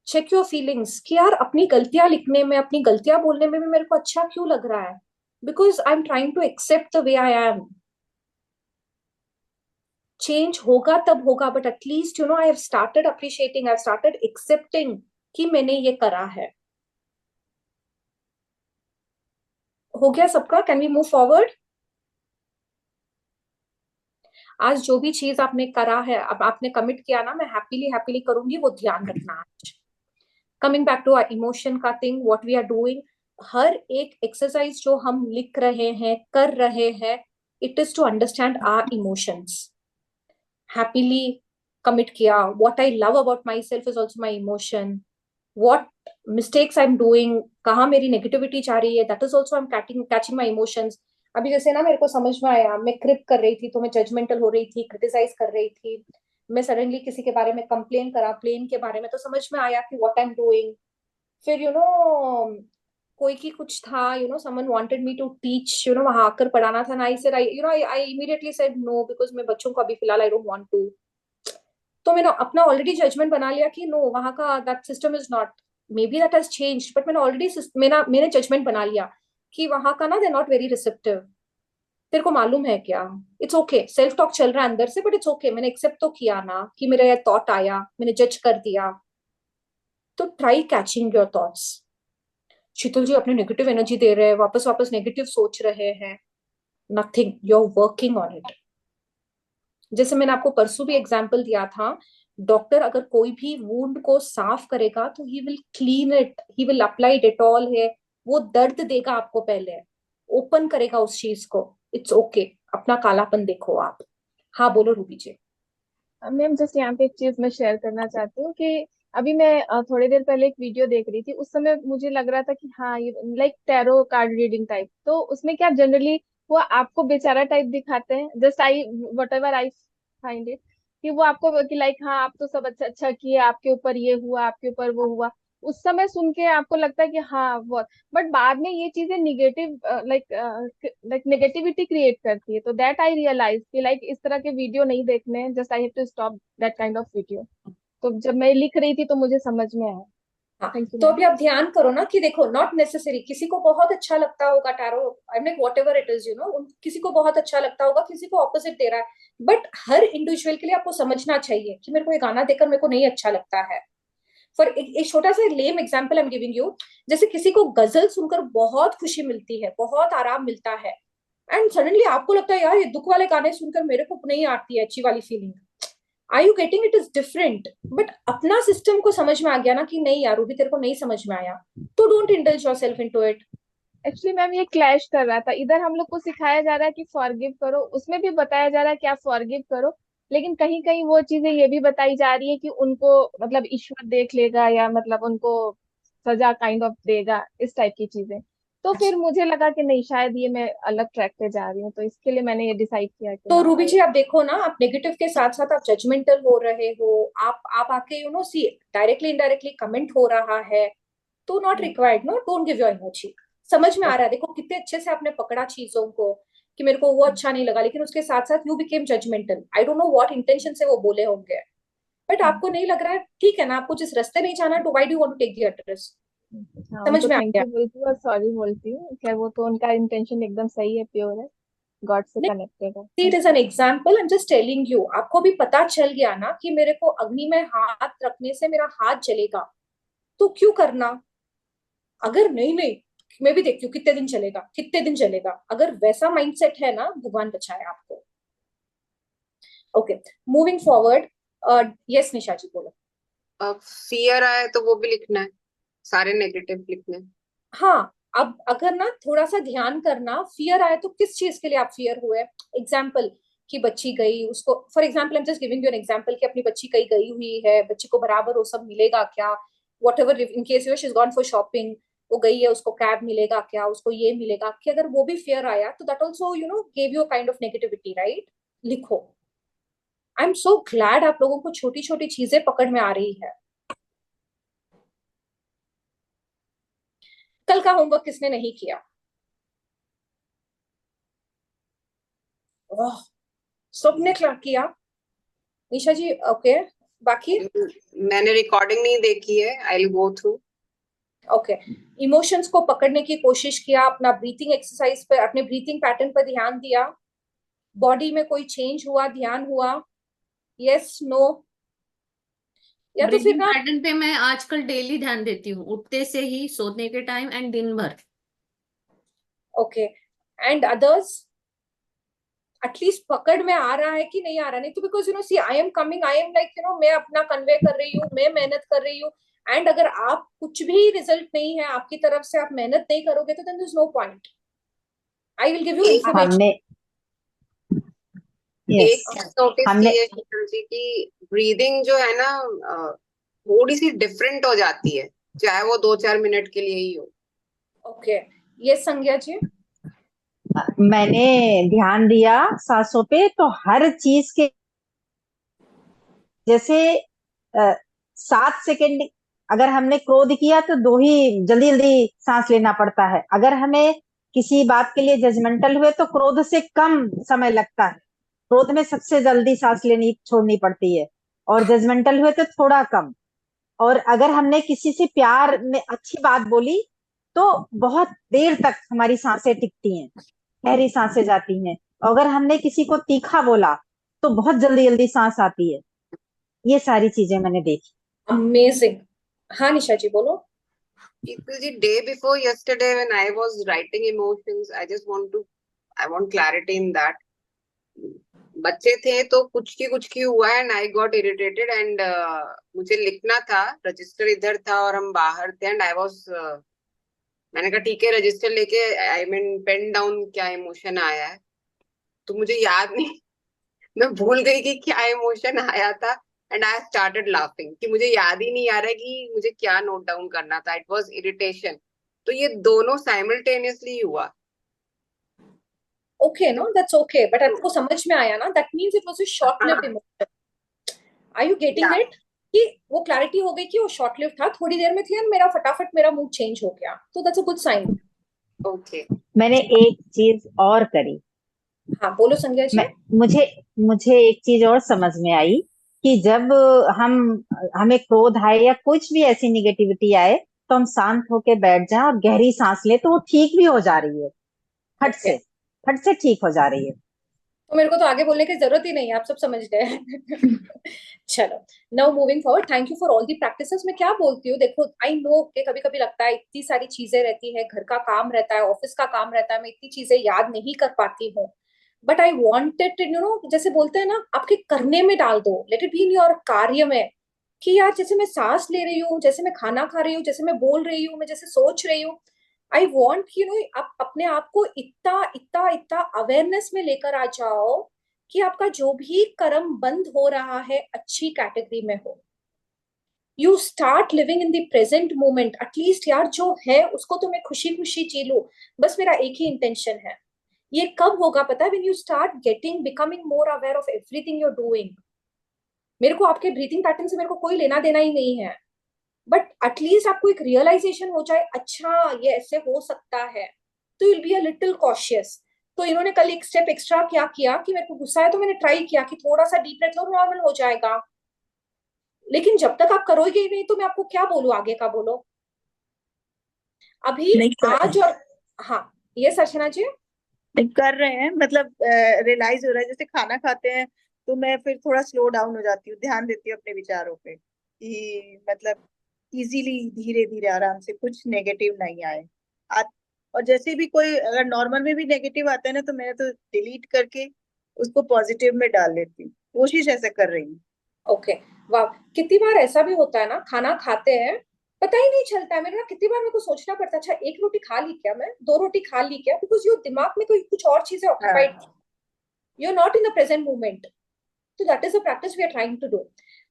S1: Check your feelings कि यार अपनी गलतियां लिखने में, अपनी गलतियां बोलने में भी मेरे को अच्छा क्यों लग रहा है? Because I am trying to accept the way I am. Change होगा तब होगा, but at least I have started appreciating, I have started accepting कि मैंने ये करा है। हो गया सबका? Can we move forward? आज जो भी चीज आपने करा है, अब आपने कमिट किया ना, मैं हैप्पीली हैप्पीली करूंगी, वो ध्यान रखना आज। Coming back to our emotion का thing, what we are doing, हर एक एक्सरसाइज जो हम लिख रहे हैं, कर रहे हैं, it is to understand our emotions. Happily commit किया, what I love about myself is also my emotion. what mistakes I'm doing, कहाँ मेरी नेगेटिविटी जा रही है, that is also I'm catching my emotions। अभी जैसे ना मेरे को समझ में आया, मैं क्रिप कर रही थी तो मैं जजमेंटल हो रही थी, क्रिटिसाइज कर रही थी, मैं सडनली किसी के बारे में कंप्लेन करा, प्लेन के बारे में, तो समझ में आया कि what I'm doing। फिर कोई की कुछ था, someone wanted me to teach, वहां आकर पढ़ाना था ना, I said I immediately said no because मैं बच्चों को अभी फिलहाल I don't want to। तो मैंने अपना ऑलरेडी जजमेंट बना लिया कि नो, वहां का that system is not, may be that has changed, but मैंने ऑलरेडी मैंने जजमेंट बना लिया कि वहां का ना दे नॉट वेरी रिसेप्टिव। तेरे को मालूम है क्या? इट्स ओके, सेल्फ टॉक चल रहा है अंदर से, बट इट्स ओके, मैंने एक्सेप्ट तो किया ना कि मेरा ये थॉट आया, मैंने जज कर दिया। तो ट्राई कैचिंग योर थॉट्स। शीतल जी अपने नेगेटिव एनर्जी दे रहे हैं, वापस वापस नेगेटिव सोच रहे हैं, nothing, you are working on it. जैसे मैंने आपको परसों भी एग्जाम्पल दिया था, डॉक्टर अगर कोई भी वुंड को साफ करेगा तो he will clean it, he will apply Dettol है, वो दर्द देगा आपको, पहले ओपन करेगा उस चीज को। इट्स ओके, अपना कालापन देखो आप। हाँ बोलो रूबी जी।
S9: मैम जस्ट यहाँ पे एक चीज मैं शेयर करना चाहती हूँ कि अभी मैं थोड़ी देर पहले एक वीडियो देख रही थी, उस समय मुझे लग रहा था कि हाँ ये like tarot card reading type, तो उसमें क्या जनरली वो आपको बेचारा टाइप दिखाते हैं, just I what ever I find it, कि वो आपको कि लाइक हाँ आप तो सब अच्छा अच्छा किए, आपके ऊपर ये हुआ, आपके ऊपर वो हुआ। उस समय सुन के आपको लगता है कि हाँ वो, बट बाद में ये चीजें negative like like negativity create करती है, तो दैट आई रियलाइज कि लाइक इस तरह के वीडियो नहीं देखने हैं, just I have to stop that kind of video. तो जब मैं लिख रही थी तो मुझे समझ में आया।
S1: हाँ,
S9: थैंक यू
S1: तो
S9: मैम।
S1: अभी आप ध्यान करो ना कि देखो, नॉट नेसेसरी किसी को बहुत अच्छा लगता होगा tarot, I mean what ever it is, किसी को बहुत अच्छा लगता होगा, किसी को ऑपोजिट दे रहा है, बट हर इंडिविजुअल के लिए आपको समझना चाहिए कि मेरे को ये गाना देखकर मेरे को नहीं अच्छा लगता है। फॉर एक छोटा सा lame example I am giving you, जैसे किसी को गजल सुनकर बहुत खुशी मिलती है, बहुत आराम मिलता है, एंड सडनली आपको लगता है यार ये दुख वाले गाने सुनकर मेरे को नहीं आती है अच्छी वाली feeling. Are you getting, it is different, but अपना सिस्टम को समझ में आ गया ना कि नहीं यार रूबी तेरे को नहीं समझ में आया, तो don't indulge yourself into it.
S9: Actually ma'am ये क्लैश कर रहा था, इधर हम लोग को सिखाया जा रहा है कि फॉरगिव करो, उसमें भी बताया जा रहा है कि आप फॉरगिव करो, लेकिन कहीं कहीं वो चीजें ये भी बताई जा रही है कि उनको मतलब ईश्वर देख लेगा, या मतलब उनको सजा काइंड ऑफ देगा, इस टाइप की चीजें। तो फिर मुझे लगा कि नहीं, शायद ये मैं अलग ट्रैक पे जा रही हूँ, तो इसके लिए मैंने ये डिसाइड किया कि
S1: तो
S9: हाँ
S1: रूबी जी आप देखो ना, आप नेगेटिव के साथ साथ आप जजमेंटल हो रहे हो, आप आके सी डायरेक्टली इनडायरेक्टली कमेंट हो रहा है, तो not required, no, don't give your energy. समझ में आ रहा है, देखो कितने अच्छे से आपने पकड़ा चीजों को कि मेरे को वो अच्छा नहीं लगा, लेकिन उसके साथ साथ you became judgmental. I don't know what intention से वो बोले होंगे, बट आपको नहीं लग रहा है, ठीक है ना, आपको जिस रास्ते नहीं जाना, तो why do want to take the address.
S9: हाँ
S1: समझ
S9: उनको
S1: में आ
S9: थैंक
S1: गया?
S9: यू बोलती हूँ और सॉरी बोलती हूँ, खैर वो तो उनका इंटेंशन एकदम सही है, प्योर है, गॉड से कनेक्टेड है।
S1: It is an example, I am just telling you. आपको भी पता चल गया ना कि मेरे को अग्नि में हाथ रखने से मेरा हाथ जलेगा, तो क्यों करना? अगर नहीं नहीं, मैं भी देखती हूँ कितने दिन चलेगा, कितने दिन चलेगा, अगर वैसा माइंडसेट है ना, भगवान बचाए आपको। Okay, moving forward. यस निशा जी बोलो।
S12: अब फियर आए तो वो भी लिखना है, सारे नेगेटिव लिखने हैं।
S1: हाँ, अब अगर ना थोड़ा सा ध्यान करना, फियर आए तो किस चीज के लिए आप फियर हुए? एग्जाम्पल कि बच्ची गई, उसको for example I am just giving you an example कि अपनी बच्ची कहीं गई हुई है, बच्ची को बराबर वो सब मिलेगा क्या, what ever, in case she is gone for shopping, वो गई है, उसको कैब मिलेगा क्या, उसको ये मिलेगा कि, अगर वो भी फियर आया तो that also gave you kind of negativity, right? लिखो। आई एम सो ग्लैड आप लोगों को छोटी छोटी चीजें पकड़ में आ रही है। कल का होमवर्क किसने नहीं किया? ओह, सबने क्या किया? निशा जी ओके, बाकी?
S12: मैंने रिकॉर्डिंग नहीं देखी है, I will go through.
S1: Okay, emotions को पकड़ने की कोशिश किया, अपना ब्रीथिंग एक्सरसाइज पर, अपने ब्रीथिंग पैटर्न पर ध्यान दिया, बॉडी में कोई चेंज हुआ, ध्यान हुआ? Yes no? या तो फिर
S10: ब्रीदिंग
S1: ना,
S10: पैटर्न पे मैं आजकल डेली ध्यान देती हूँ, उठते से ही, सोने के टाइम एंड दिन भर।
S1: Okay, and others? एटलीस्ट पकड़ में आ रहा है कि नहीं आ रहा? नहीं तो because see I am coming, I am like मैं अपना कन्वे कर रही हूँ, मैं मेहनत कर रही हूँ, एंड अगर आप कुछ भी रिजल्ट नहीं है आपकी तरफ से, आप मेहनत नहीं करोगे, तो then there is no point. I will give you information.
S3: हमने
S12: एक
S3: यस
S12: नोटिस
S3: हमने
S12: की है शीतल जी की, ब्रीदिंग जो है ना थोड़ी सी डिफरेंट हो जाती है, चाहे वो 2-4 मिनट के लिए ही हो।
S1: ओके, ये संज्ञा जी?
S3: मैंने ध्यान दिया सांसों पे, तो हर चीज के जैसे 7 सेकेंड अगर हमने क्रोध किया तो 2 ही जल्दी जल्दी सांस लेना पड़ता है। अगर हमें किसी बात के लिए जजमेंटल हुए तो क्रोध से कम समय लगता है। क्रोध में सबसे जल्दी सांस लेनी छोड़नी पड़ती है, और जजमेंटल हुए तो थोड़ा कम। और अगर हमने किसी से प्यार में अच्छी बात बोली तो बहुत देर तक हमारी सांसें टिकती हैं, गहरी सांसें जाती हैं। अगर हमने किसी को तीखा बोला तो बहुत जल्दी जल्दी सांस आती है। ये सारी चीजें मैंने देखी।
S1: अमेजिंग। हाँ निशा जी बोलो।
S12: Sheetal ji, day before yesterday when I was writing emotions, I want clarity in that. बच्चे थे तो कुछ की हुआ and I got irritated and मुझे लिखना था, रजिस्टर इधर था और हम बाहर थे एंड आई वाज मैंने कहा ठीक है रजिस्टर लेके आई मीन पेन डाउन क्या इमोशन आया है, तो मुझे याद नहीं, मैं भूल गई कि क्या इमोशन आया था एंड आई स्टार्टेड लाफिंग कि मुझे याद ही नहीं आ रहा कि मुझे क्या नोट डाउन करना था। It was irritation. तो ये दोनों साइमल्टेनियसली हुआ।
S1: Okay, no that's okay, but आपको समझ में आया ना, that means it was a short lived emotion. Are you getting it? कि वो क्लैरिटी हो गई कि वो शॉर्ट लिव्ड था, थोड़ी देर में थी एंड मेरा फटाफट मेरा मूड चेंज हो गया, तो that's a good sign.
S12: Okay.
S3: मैंने एक चीज और करी।
S1: हाँ बोलो संज्ञा जी।
S3: मुझे मुझे एक चीज और समझ में आई कि जब हम हमें क्रोध आए या कुछ भी ऐसी निगेटिविटी आए तो हम शांत होके बैठ जाएं और गहरी सांस ले, तो वो ठीक भी हो जा रही है, फट से ठीक हो जा रही है।
S1: तो मेरे को तो आगे बोलने की जरूरत ही नहीं है, आप सब समझ गए। चलो, now moving forward, thank you for all the practices. मैं क्या बोलती हूँ, देखो आई नो कि कभी कभी लगता है इतनी सारी चीजें रहती है, घर का काम रहता है, ऑफिस का काम रहता है, मैं इतनी चीजें याद नहीं कर पाती हूँ, but I wanted you know, जैसे बोलते हैं ना, आपके करने में डाल दो, let it be in your कार्य में, कि यार जैसे मैं सांस ले रही हूँ, जैसे मैं खाना खा रही हूँ, जैसे मैं बोल रही हूँ, मैं जैसे सोच रही हूँ, आई वॉन्ट यू नो, आप अपने आप को इतना इतना इतना अवेयरनेस में लेकर आ जाओ कि आपका जो भी कर्म बंद हो रहा है अच्छी कैटेगरी में हो। You start living in the present moment, at least यार जो है उसको तो मैं खुशी खुशी जी लूं, बस मेरा एक ही इंटेंशन है। ये कब होगा पता है? When you start getting becoming more aware of everything you are doing. मेरे को आपके ब्रीथिंग पैटर्न से मेरे को कोई लेना देना ही नहीं है, बट एटलीस्ट आपको एक रियलाइजेशन हो जाए, अच्छा ये ऐसे हो सकता है, तो you will be a little cautious. तो इन्होंने कल एक स्टेप एक्स्ट्रा क्या किया कि मेरे को गुस्सा है तो मैंने ट्राई किया कि थोड़ा सा डीप ब्रेथ लो, नॉर्मल हो जाएगा। लेकिन जब तक आप करोगे ही नहीं तो मैं आपको क्या बोलूं, आगे का बोलो। अभी आज और हाँ, ये अर्चना जी
S5: कर रहे हैं, मतलब रियलाइज हो रहा है, जैसे खाना खाते हैं तो मैं फिर थोड़ा स्लो डाउन हो जाती हूँ, ध्यान देती हूँ अपने विचारों पे कि मतलब इजीली धीरे धीरे आराम से कुछ नेगेटिव नहीं आए। और जैसे भी कोई अगर नॉर्मल में भी नेगेटिव आता है ना, तो मैं तो डिलीट करके उसको पॉजिटिव में डाल लेती हूँ, कोशिश ऐसे कर रही हूँ।
S1: ओके, वाह। कितनी बार ऐसा भी होता है ना, खाना खाते हैं पता ही नहीं चलता है, मेरे ना कितनी बार मेरे को सोचना पड़ता है, अच्छा एक रोटी खा ली क्या, मैं दो रोटी खा ली क्या, बिकॉज योर दिमाग में कोई कुछ और चीजें occupied, you are not in the present moment. तो that is the practice we are trying to do.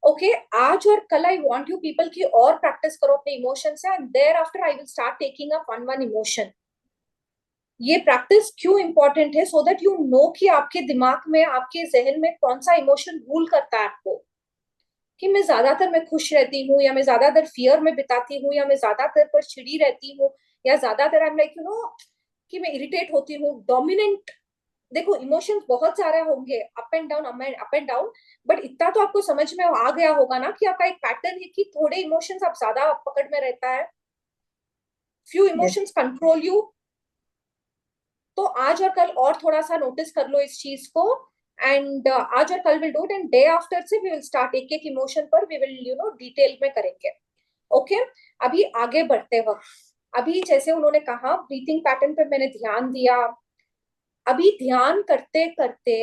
S1: Okay, आज और कल आई वांट यू पीपल की और प्रैक्टिस करो अपने इमोशन से, and thereafter I will start taking up one emotion. ये प्रैक्टिस क्यों इंपॉर्टेंट है? सो दैट यू नो कि आपके दिमाग में, आपके जहन में कौन सा इमोशन रूल करता है आपको, कि मैं ज्यादातर मैं खुश रहती हूँ, या मैं ज्यादातर फियर में बिताती हूँ, या मैं ज्यादातर पर चिड़ी रहती हूँ, या ज्यादातर आई एम लाइक यू नो कि मैं इरिटेट होती हूँ, डोमिनेंट। देखो इमोशंस बहुत सारे होंगे, up and down up and down, but इतना तो आपको समझ में आ गया होगा ना कि आपका एक पैटर्न है कि थोड़े इमोशंस आप ज्यादा पकड़ में रहता है, फ्यू इमोशंस कंट्रोल यू। तो आज और कल और थोड़ा सा नोटिस कर लो इस चीज को, एंड आज और कल will do it, and day after से वी विल स्टार्ट एक एक इमोशन पर we will you know detail में करेंगे। ओके, अभी आगे बढ़ते वक्त, अभी जैसे उन्होंने कहा ब्रीथिंग पैटर्न पे मैंने ध्यान दिया, अभी ध्यान करते करते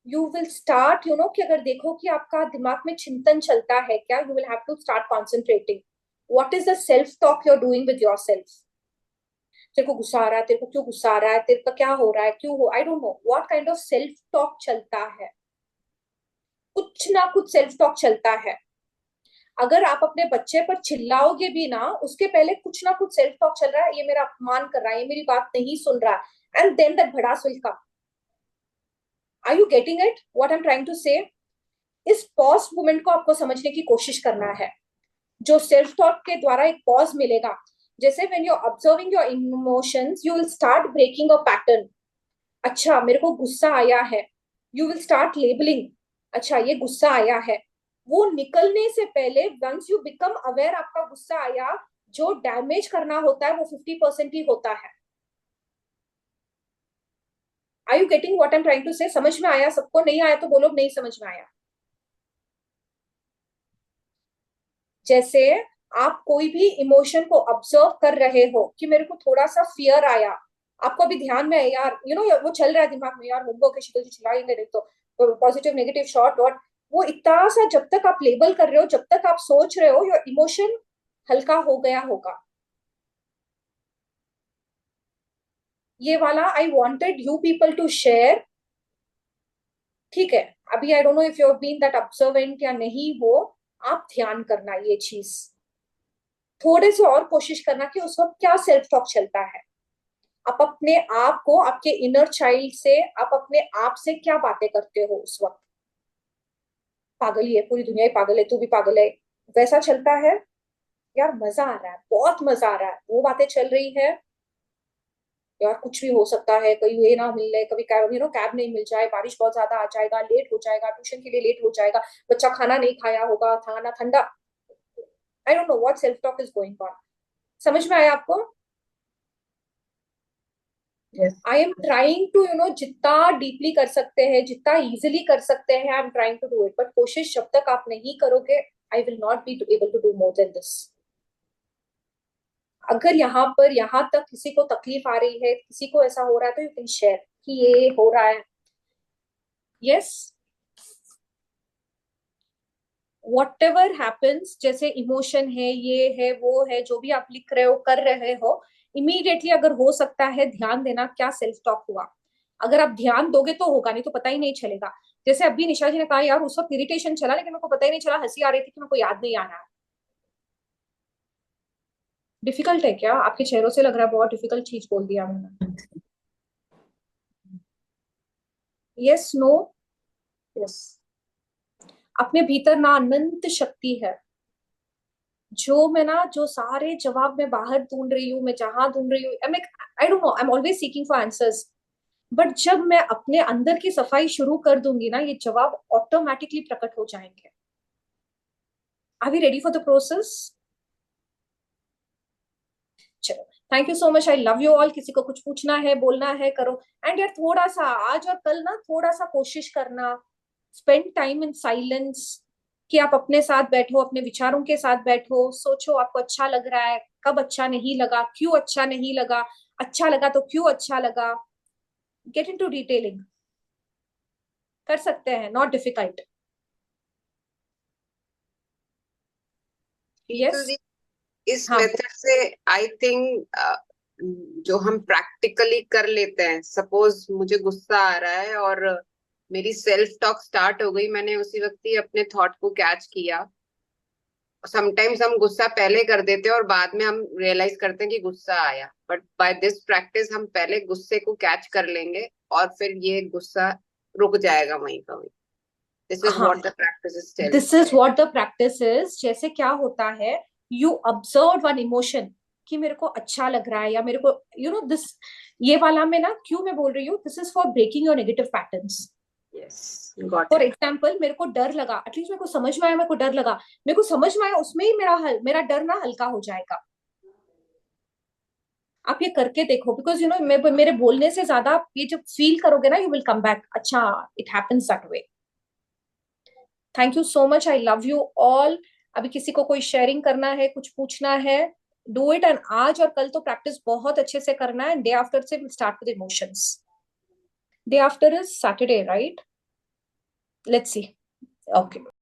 S1: you will start you know कि अगर देखो कि आपका दिमाग में चिंतन चलता है क्या, you will have to start concentrating what is the self talk you are doing with yourself. तेरे को गुस्सा आ रहा है, तेरे को क्यों गुस्सा आ रहा है, तेरे को क्या हो रहा है, क्यों हो, आई don't know what kind of self talk चलता है, कुछ ना कुछ सेल्फ टॉक चलता है। अगर आप अपने बच्चे पर चिल्लाओगे भी ना, उसके पहले कुछ ना कुछ सेल्फ टॉक चल रहा है, ये मेरा अपमान कर रहा है, ये मेरी बात नहीं सुन रहा है, एंड देन दैट भड़ास will come. Are you getting it what I am trying to say? इस पॉज मोमेंट को आपको समझने की कोशिश करना है, जो सेल्फ टॉक के द्वारा एक पॉज मिलेगा। जैसे when you are observing your emotions you will start breaking a pattern. अच्छा मेरे को गुस्सा आया है, यू विल स्टार्ट लेबलिंग, अच्छा ये गुस्सा आया है। वो निकलने से पहले वंस यू बिकम अवेयर आपका गुस्सा आया, जो डैमेज करना होता है वो 50% ही होता है। Are you getting what I am trying to say? समझ में आया सबको? नहीं आया तो बोलो नहीं समझ में आया। जैसे आप कोई भी इमोशन को ऑब्जर्व कर रहे हो कि मेरे को थोड़ा सा फियर आया, आपको अभी ध्यान में है यार, यू नो वो चल रहा है दिमाग में, यार होमवर्क है, शीतल जी चिल्लाएंगे नहीं तो पॉजिटिव नेगेटिव शॉर्ट डॉट, वो इतना सा जब तक आप लेबल कर रहे हो, जब तक आप सोच रहे हो, योर इमोशन हल्का हो गया होगा। ये वाला I wanted you people to share, ठीक है। अभी I don't know if you have been that observant या नहीं हो, आप ध्यान करना ये चीज, थोड़े से और कोशिश करना कि उस वक्त क्या सेल्फ टॉक चलता है। आप अपने आप को, आपके इनर चाइल्ड से, आप अपने आप से क्या बातें करते हो उस वक्त। पागल ही है, पूरी दुनिया ही पागल है, तू भी पागल है, वैसा चलता है। यार मजा आ रहा है, बहुत मजा आ रहा है, वो बातें चल रही है। यार कुछ भी हो सकता है, कहीं ये ना मिल रहे, कभी कैब नहीं मिल जाए, बारिश बहुत ज्यादा आ जाएगा, लेट हो जाएगा, ट्यूशन के लिए लेट हो जाएगा, बच्चा खाना नहीं खाया होगा, खाना ठंडा, I don't know what self talk is going on. समझ में आया आपको? आई एम ट्राइंग टू जितना डीपली कर सकते हैं, जितना इजिली कर सकते हैं, I am trying to do it, but कोशिश जब तक आप नहीं करोगे, I will not be able to do more than this. अगर यहाँ तक किसी को तकलीफ आ रही है, किसी को ऐसा हो रहा है, तो यू कैन शेयर कि ये हो रहा है। यस, वॉट एवर हैपन्स, जैसे इमोशन है, ये है, वो है, जो भी आप लिख रहे हो, कर रहे हो, इमीडिएटली अगर हो सकता है ध्यान देना क्या सेल्फ टॉक हुआ। अगर आप ध्यान दोगे तो होगा, नहीं तो पता ही नहीं चलेगा। जैसे अभी निशा जी ने कहा, यार उस वक्त इरिटेशन चला, लेकिन मेरे को पता ही नहीं चला, हंसी आ रही थी कि मेरे को याद नहीं आ रहा है। डिफिकल्ट है क्या? आपके चेहरों से लग रहा है बहुत डिफिकल्ट चीज बोल दिया मैंने। Yes, no, yes. अपने भीतर ना अनंत शक्ति है, जो सारे जवाब मैं बाहर ढूंढ रही हूँ, मैं जहां ढूंढ रही हूँ, आई don't no, I am always seeking for answers, but जब मैं अपने अंदर की सफाई शुरू कर दूंगी ना, ये जवाब ऑटोमेटिकली प्रकट हो जाएंगे। Are we ready for the process? चलो, thank you so much, I love you all. किसी को कुछ पूछना है, बोलना है, करो। एंड यार थोड़ा सा आज और कल ना, थोड़ा सा कोशिश करना, स्पेंड टाइम इन साइलेंस, कि आप अपने साथ बैठो, अपने विचारों के साथ बैठो, सोचो आपको अच्छा लग रहा है, कब अच्छा नहीं लगा, क्यों अच्छा नहीं लगा, अच्छा लगा तो क्यों अच्छा लगा। गेट इनटू डिटेलिंग, कर सकते हैं, नॉट डिफिकल्ट। यस,
S12: इस
S1: हाँ,
S12: मेथड से आई थिंक जो हम प्रैक्टिकली कर लेते हैं, सपोज मुझे गुस्सा आ रहा है और मेरी सेल्फ टॉक स्टार्ट हो गई, मैंने उसी वक्त ही अपने थॉट को कैच किया। समटाइम्स हम गुस्सा पहले कर देते हैं और बाद में हम रियलाइज करते हैं कि गुस्सा आया, बट बाय दिस प्रैक्टिस हम पहले गुस्से को कैच कर लेंगे और फिर ये गुस्सा रुक जाएगा वहीं का वहीं। This is what the practice is telling.
S1: This is what the practice is. जैसे क्या होता है, यू ऑब्जर्व वन इमोशन कि मेरे को अच्छा लग रहा है, या मेरे को दिस, ये वाला में ना, क्यों मैं बोल रही हूँ, this is for breaking your negative patterns. For example, मेरे को डर लगा, एटलीस्ट मेरे को समझ में आया, मेरे को डर लगा, मेरे को समझ में आया, उसमें ही मेरा डर ना हल्का हो जाएगा। आप ये करके देखो, बिकॉज मेरे बोलने से ज्यादा आप ये जब फील करोगे ना, यू विल कम बैक, अच्छा it happens that way. Thank you so much, I love you all. अभी किसी को कोई शेयरिंग करना है, कुछ पूछना है, डू इट। एंड आज और कल तो प्रैक्टिस बहुत अच्छे से करना है। डे आफ्टर से will start with emotions. Day after is Saturday, right? Let's see. Okay.